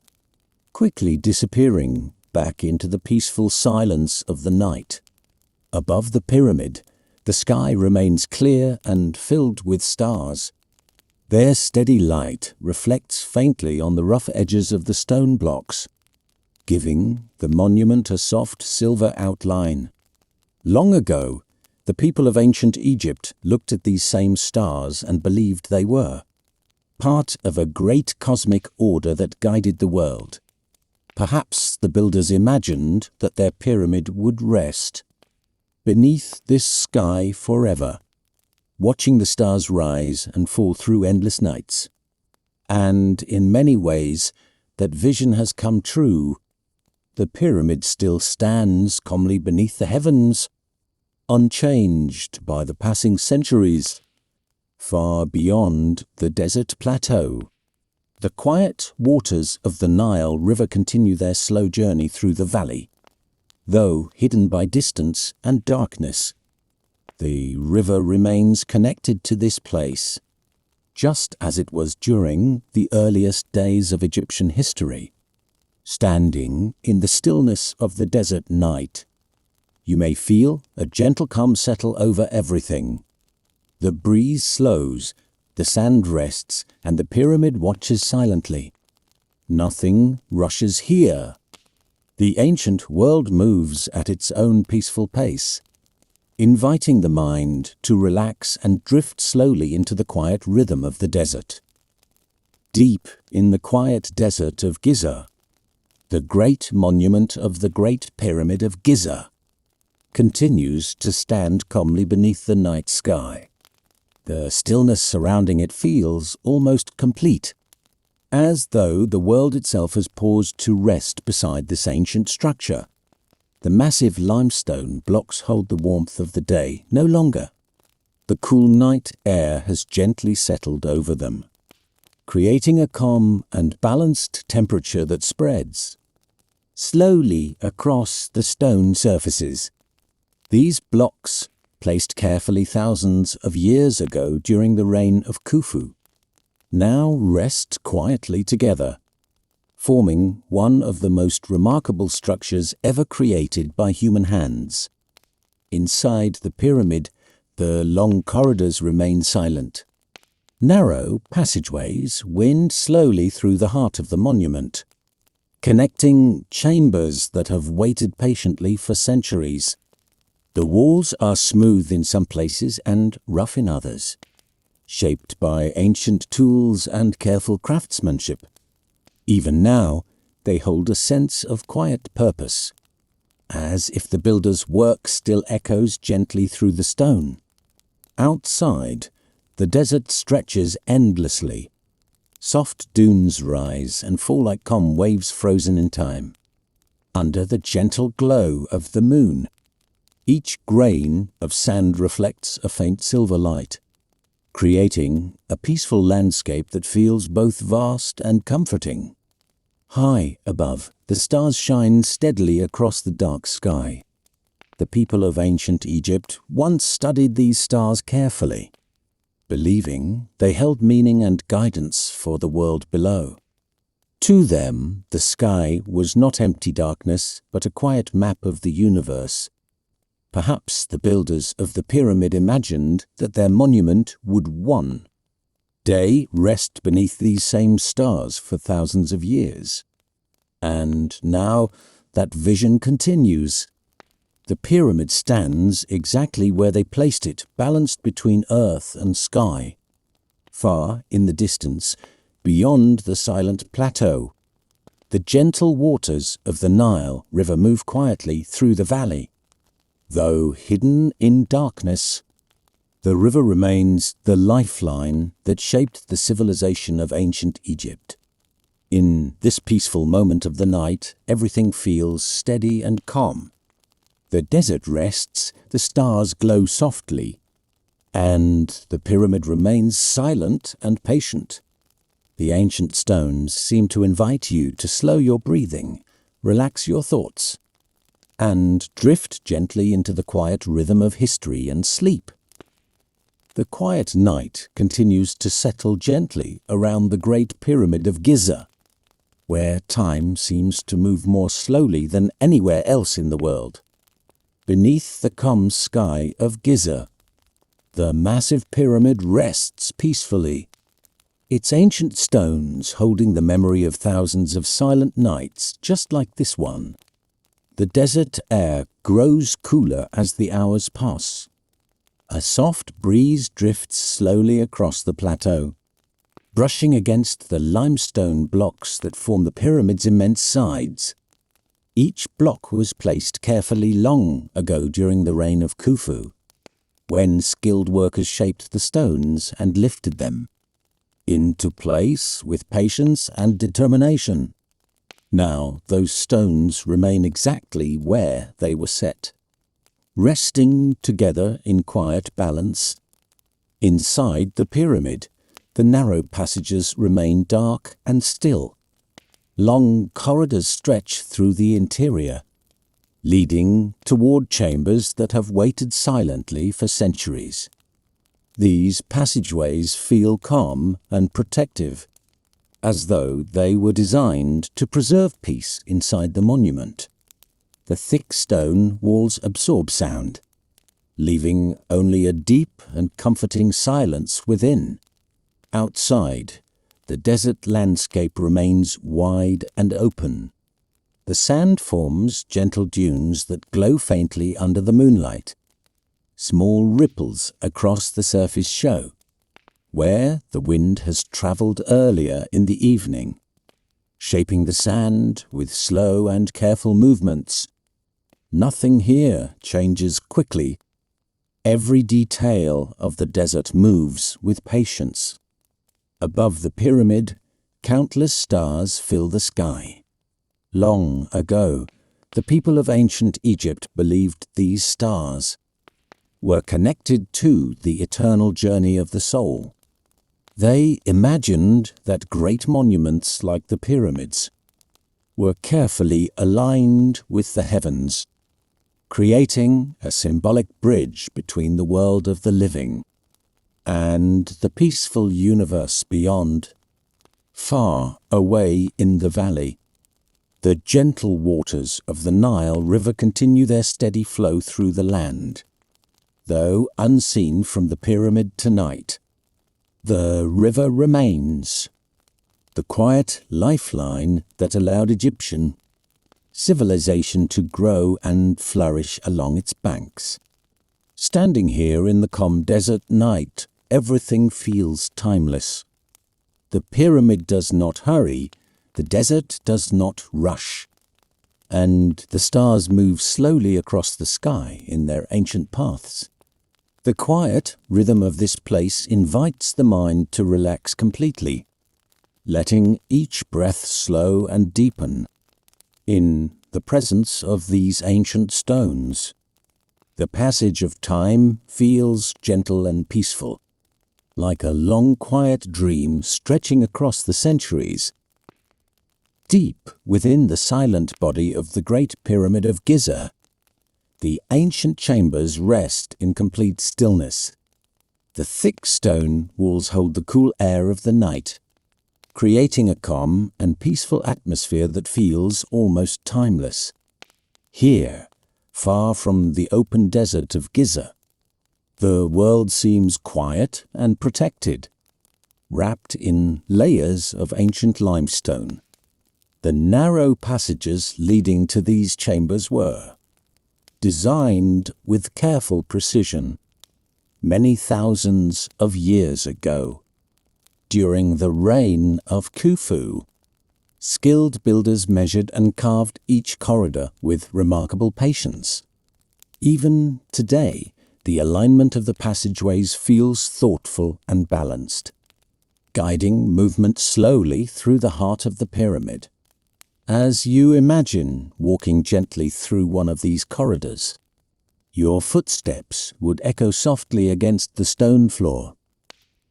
quickly disappearing back into the peaceful silence of the night. Above the pyramid, the sky remains clear and filled with stars. Their steady light reflects faintly on the rough edges of the stone blocks, giving the monument a soft silver outline. Long ago, the people of ancient Egypt looked at these same stars and believed they were part of a great cosmic order that guided the world. Perhaps the builders imagined that their pyramid would rest beneath this sky forever, watching the stars rise and fall through endless nights. And in many ways, that vision has come true. The pyramid still stands calmly beneath the heavens, unchanged by the passing centuries, far beyond the desert plateau. The quiet waters of the Nile River continue their slow journey through the valley. Though hidden by distance and darkness, the river remains connected to this place, just as it was during the earliest days of Egyptian history. Standing in the stillness of the desert night, you may feel a gentle calm settle over everything. The breeze slows, the sand rests, and the pyramid watches silently. Nothing rushes here. The ancient world moves at its own peaceful pace, inviting the mind to relax and drift slowly into the quiet rhythm of the desert. Deep in the quiet desert of Giza, the great monument of the Great Pyramid of Giza continues to stand calmly beneath the night sky. The stillness surrounding it feels almost complete, as though the world itself has paused to rest beside this ancient structure. The massive limestone blocks hold the warmth of the day no longer. The cool night air has gently settled over them, creating a calm and balanced temperature that spreads slowly across the stone surfaces. These blocks, placed carefully thousands of years ago during the reign of Khufu, now rest quietly together, forming one of the most remarkable structures ever created by human hands. Inside the pyramid, the long corridors remain silent. Narrow passageways wind slowly through the heart of the monument, connecting chambers that have waited patiently for centuries. The walls are smooth in some places and rough in others, shaped by ancient tools and careful craftsmanship. Even now, they hold a sense of quiet purpose, as if the builder's work still echoes gently through the stone. Outside, the desert stretches endlessly. Soft dunes rise and fall like calm waves frozen in time. Under the gentle glow of the moon, each grain of sand reflects a faint silver light, creating a peaceful landscape that feels both vast and comforting. High above, the stars shine steadily across the dark sky. The people of ancient Egypt once studied these stars carefully, believing they held meaning and guidance for the world below. To them, the sky was not empty darkness, but a quiet map of the universe. Perhaps the builders of the pyramid imagined that their monument would one day rest beneath these same stars for thousands of years. And now that vision continues. The pyramid stands exactly where they placed it, balanced between earth and sky. Far in the distance, beyond the silent plateau, the gentle waters of the Nile River move quietly through the valley. Though hidden in darkness, the river remains the lifeline that shaped the civilization of ancient Egypt. In this peaceful moment of the night, everything feels steady and calm. The desert rests, the stars glow softly, and the pyramid remains silent and patient. The ancient stones seem to invite you to slow your breathing, relax your thoughts, and drift gently into the quiet rhythm of history and sleep. The quiet night continues to settle gently around the Great Pyramid of Giza, where time seems to move more slowly than anywhere else in the world. Beneath the calm sky of Giza, the massive pyramid rests peacefully, its ancient stones holding the memory of thousands of silent nights just like this one. The desert air grows cooler as the hours pass. A soft breeze drifts slowly across the plateau, brushing against the limestone blocks that form the pyramid's immense sides. Each block was placed carefully long ago during the reign of Khufu, when skilled workers shaped the stones and lifted them into place with patience and determination. Now those stones remain exactly where they were set, resting together in quiet balance. Inside the pyramid, the narrow passages remain dark and still. Long corridors stretch through the interior, leading toward chambers that have waited silently for centuries. These passageways feel calm and protective, as though they were designed to preserve peace inside the monument. The thick stone walls absorb sound, leaving only a deep and comforting silence within. Outside, the desert landscape remains wide and open. The sand forms gentle dunes that glow faintly under the moonlight. Small ripples across the surface show where the wind has travelled earlier in the evening, shaping the sand with slow and careful movements. Nothing here changes quickly. Every detail of the desert moves with patience. Above the pyramid, countless stars fill the sky. Long ago, the people of ancient Egypt believed these stars were connected to the eternal journey of the soul. They imagined that great monuments like the pyramids were carefully aligned with the heavens, creating a symbolic bridge between the world of the living and the peaceful universe beyond. Far away in the valley, the gentle waters of the Nile River continue their steady flow through the land. Though unseen from the pyramid tonight, the river remains, the quiet lifeline that allowed Egyptian civilization to grow and flourish along its banks. Standing here in the calm desert night, everything feels timeless. The pyramid does not hurry, the desert does not rush, and the stars move slowly across the sky in their ancient paths. The quiet rhythm of this place invites the mind to relax completely, letting each breath slow and deepen in the presence of these ancient stones. The passage of time feels gentle and peaceful, like a long quiet dream stretching across the centuries. Deep within the silent body of the Great Pyramid of Giza, the ancient chambers rest in complete stillness. The thick stone walls hold the cool air of the night, creating a calm and peaceful atmosphere that feels almost timeless. Here, far from the open desert of Giza, the world seems quiet and protected, wrapped in layers of ancient limestone. The narrow passages leading to these chambers were designed with careful precision many thousands of years ago. During the reign of Khufu, skilled builders measured and carved each corridor with remarkable patience. Even today, the alignment of the passageways feels thoughtful and balanced, guiding movement slowly through the heart of the pyramid. As you imagine walking gently through one of these corridors, your footsteps would echo softly against the stone floor.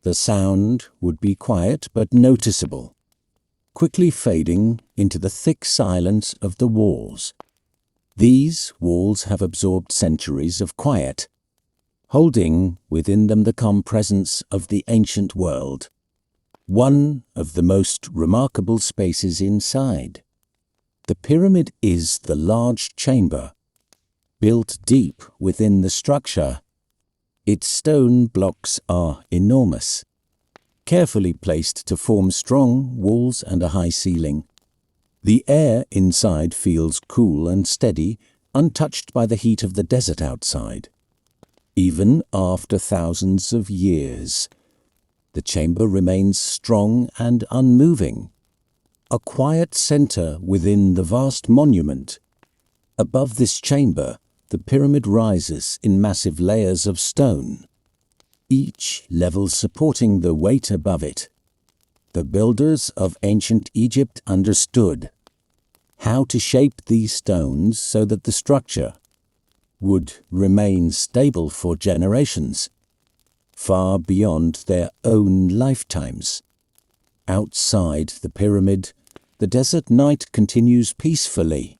The sound would be quiet but noticeable, quickly fading into the thick silence of the walls. These walls have absorbed centuries of quiet, holding within them the calm presence of the ancient world. One of the most remarkable spaces inside. The pyramid is the large chamber, built deep within the structure. Its stone blocks are enormous, carefully placed to form strong walls and a high ceiling. The air inside feels cool and steady, untouched by the heat of the desert outside. Even after thousands of years, the chamber remains strong and unmoving, a quiet center within the vast monument. Above this chamber, the pyramid rises in massive layers of stone, each level supporting the weight above it. The builders of ancient Egypt understood how to shape these stones so that the structure would remain stable for generations. far beyond their own lifetimes. Outside the pyramid, the desert night continues peacefully.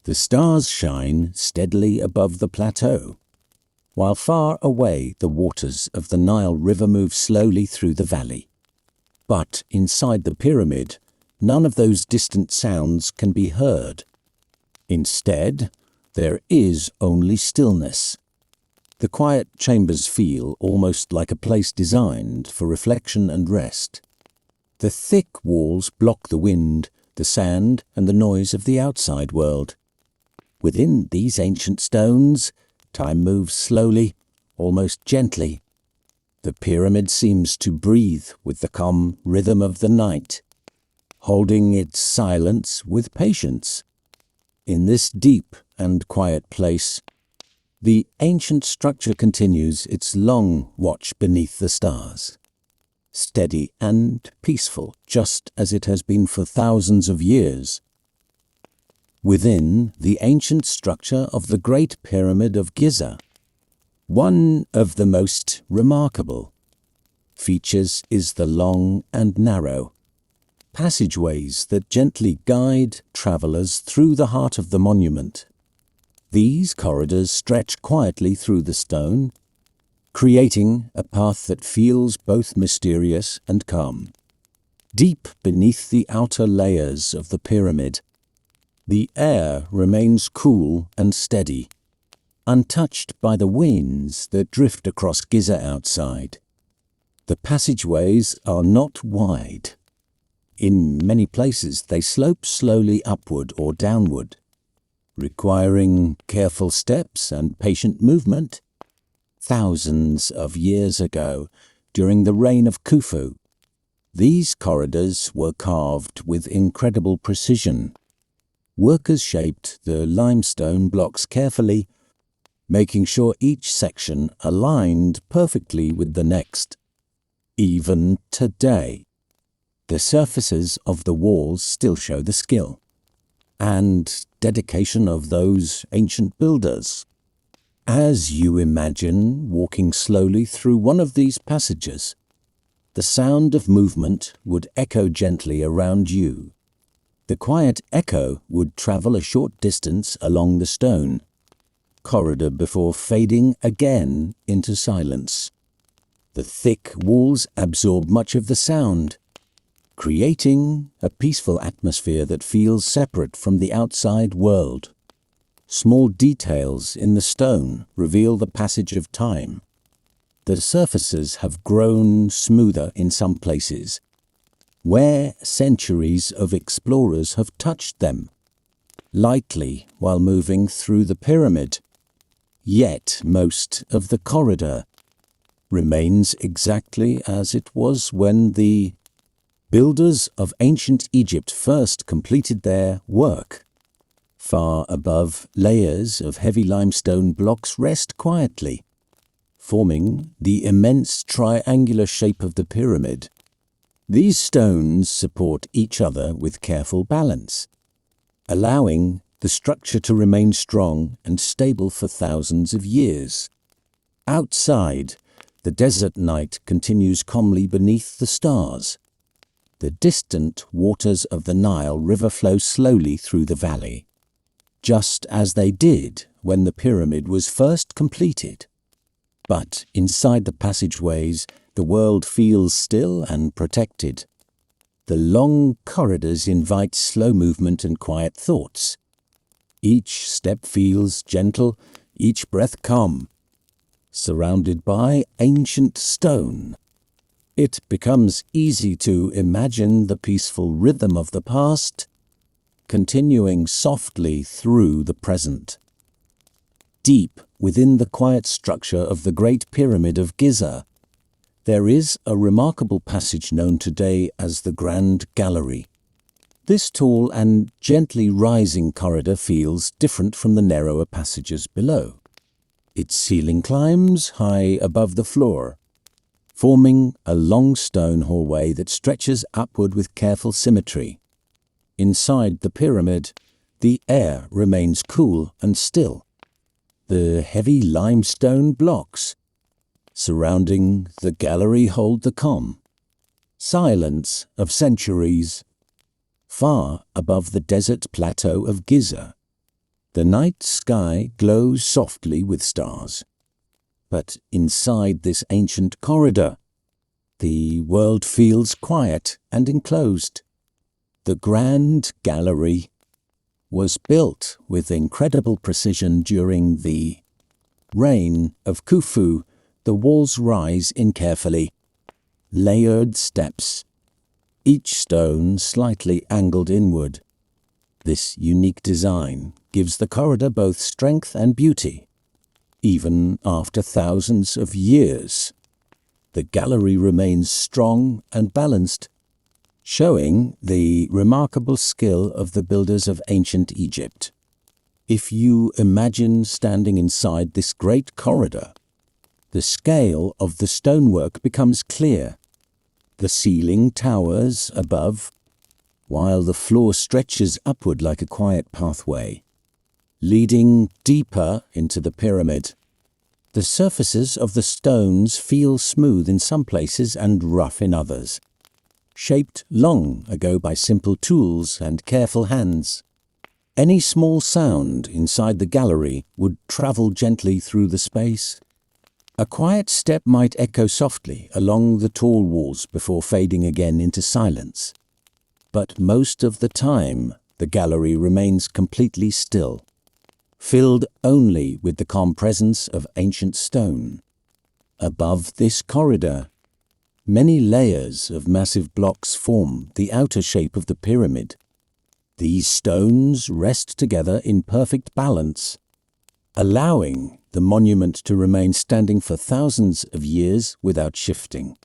The stars shine steadily above the plateau, while far away the waters of the Nile River move slowly through the valley. But inside the pyramid, none of those distant sounds can be heard. Instead, there is only stillness. The quiet chambers feel almost like a place designed for reflection and rest. The thick walls block the wind, the sand, and the noise of the outside world. Within these ancient stones, time moves slowly, almost gently. The pyramid seems to breathe with the calm rhythm of the night, holding its silence with patience. In this deep and quiet place, the ancient structure continues its long watch beneath the stars. Steady and peaceful, just as it has been for thousands of years. Within the ancient structure of the Great Pyramid of Giza, one of the most remarkable features is the long and narrow passageways that gently guide travelers through the heart of the monument. These corridors stretch quietly through the stone, creating a path that feels both mysterious and calm. Deep beneath the outer layers of the pyramid, the air remains cool and steady, untouched by the winds that drift across Giza outside. The passageways are not wide. In many places, they slope slowly upward or downward, requiring careful steps and patient movement. Thousands of years ago, during the reign of Khufu, these corridors were carved with incredible precision. Workers shaped the limestone blocks carefully, making sure each section aligned perfectly with the next. Even today, the surfaces of the walls still show the skill and dedication of those ancient builders. As you imagine walking slowly through one of these passages, the sound of movement would echo gently around you. The quiet echo would travel a short distance along the stone corridor before fading again into silence. The thick walls absorb much of the sound, creating a peaceful atmosphere that feels separate from the outside world. Small details in the stone reveal the passage of time. The surfaces have grown smoother in some places, where centuries of explorers have touched them lightly while moving through the pyramid. Yet most of the corridor remains exactly as it was when the builders of ancient Egypt first completed their work. Far above, layers of heavy limestone blocks rest quietly, forming the immense triangular shape of the pyramid. These stones support each other with careful balance, allowing the structure to remain strong and stable for thousands of years. Outside, the desert night continues calmly beneath the stars. The distant waters of the Nile River flow slowly through the valley, just as they did when the pyramid was first completed. But inside the passageways, the world feels still and protected. The long corridors invite slow movement and quiet thoughts. Each step feels gentle, each breath calm. Surrounded by ancient stone, it becomes easy to imagine the peaceful rhythm of the past, continuing softly through the present. Deep within the quiet structure of the Great Pyramid of Giza, there is a remarkable passage known today as the Grand Gallery. This tall and gently rising corridor feels different from the narrower passages below. Its ceiling climbs high above the floor, forming a long stone hallway that stretches upward with careful symmetry. Inside the pyramid, the air remains cool and still. The heavy limestone blocks surrounding the gallery hold the calm silence of centuries. Far above the desert plateau of Giza, the night sky glows softly with stars. But inside this ancient corridor, the world feels quiet and enclosed. The grand gallery was built with incredible precision during the reign of Khufu. The walls rise in carefully layered steps, each stone slightly angled inward. This unique design gives the corridor both strength and beauty. Even after thousands of years, the gallery remains strong and balanced, showing the remarkable skill of the builders of ancient Egypt. If you imagine standing inside this great corridor, the scale of the stonework becomes clear. The ceiling towers above, while the floor stretches upward like a quiet pathway, leading deeper into the pyramid. The surfaces of the stones feel smooth in some places and rough in others, shaped long ago by simple tools and careful hands. Any small sound inside the gallery would travel gently through the space. A quiet step might echo softly along the tall walls before fading again into silence. But most of the time, the gallery remains completely still, filled only with the calm presence of ancient stone. Above this corridor, many layers of massive blocks form the outer shape of the pyramid. These stones rest together in perfect balance, allowing the monument to remain standing for thousands of years without shifting.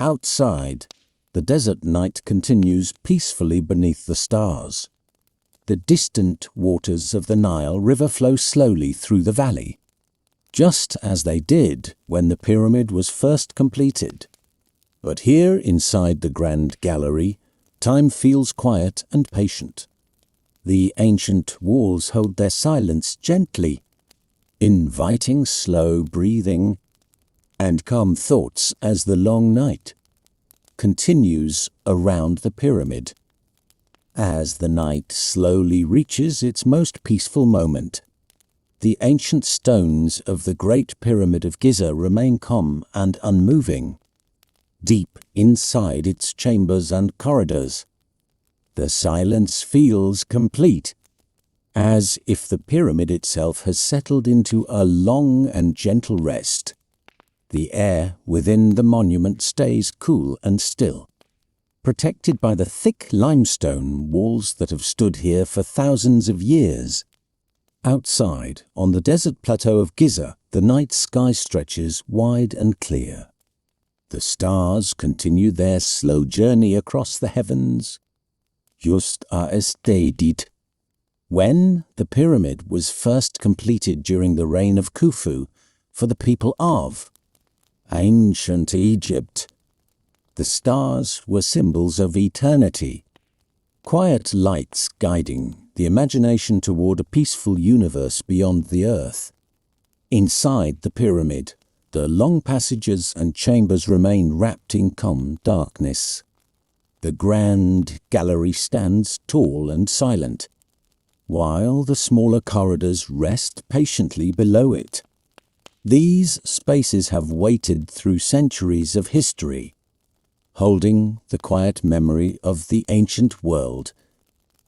Outside, the desert night continues peacefully beneath the stars. The distant waters of the Nile River flow slowly through the valley, just as they did when the pyramid was first completed. But here inside the grand gallery, time feels quiet and patient. The ancient walls hold their silence gently, inviting slow breathing and calm thoughts as the long night continues around the pyramid. As the night slowly reaches its most peaceful moment, the ancient stones of the Great Pyramid of Giza remain calm and unmoving. Deep inside its chambers and corridors, the silence feels complete, as if the pyramid itself has settled into a long and gentle rest. The air within the monument stays cool and still, protected by the thick limestone walls that have stood here for thousands of years. Outside, on the desert plateau of Giza, the night sky stretches wide and clear. The stars continue their slow journey across the heavens, just as they did when the pyramid was first completed during the reign of Khufu for the people of ancient Egypt. The stars were symbols of eternity, quiet lights guiding the imagination toward a peaceful universe beyond the earth. Inside the pyramid, the long passages and chambers remain wrapped in calm darkness. The grand gallery stands tall and silent, while the smaller corridors rest patiently below it. These spaces have waited through centuries of history, holding the quiet memory of the ancient world.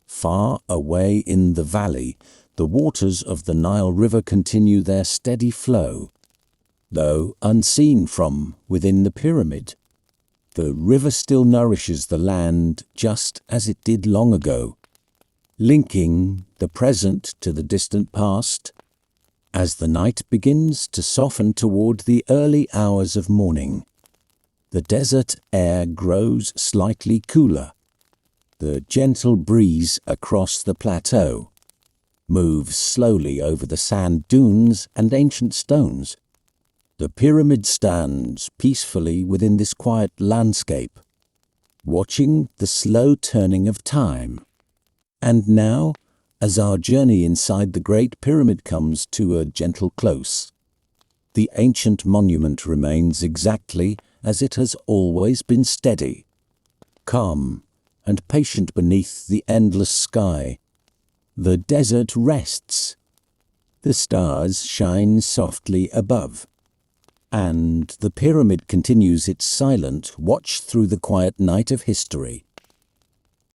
Far away in the valley, the waters of the Nile River continue their steady flow. Though unseen from within the pyramid, the river still nourishes the land just as it did long ago, linking the present to the distant past. As the night begins to soften toward the early hours of morning, the desert air grows slightly cooler. The gentle breeze across the plateau moves slowly over the sand dunes and ancient stones. The pyramid stands peacefully within this quiet landscape, watching the slow turning of time. And now, as our journey inside the Great Pyramid comes to a gentle close, The ancient monument remains exactly as it has always been, steady, calm, and patient beneath the endless sky. The desert rests. The stars shine softly above. And the pyramid continues its silent watch through the quiet night of history.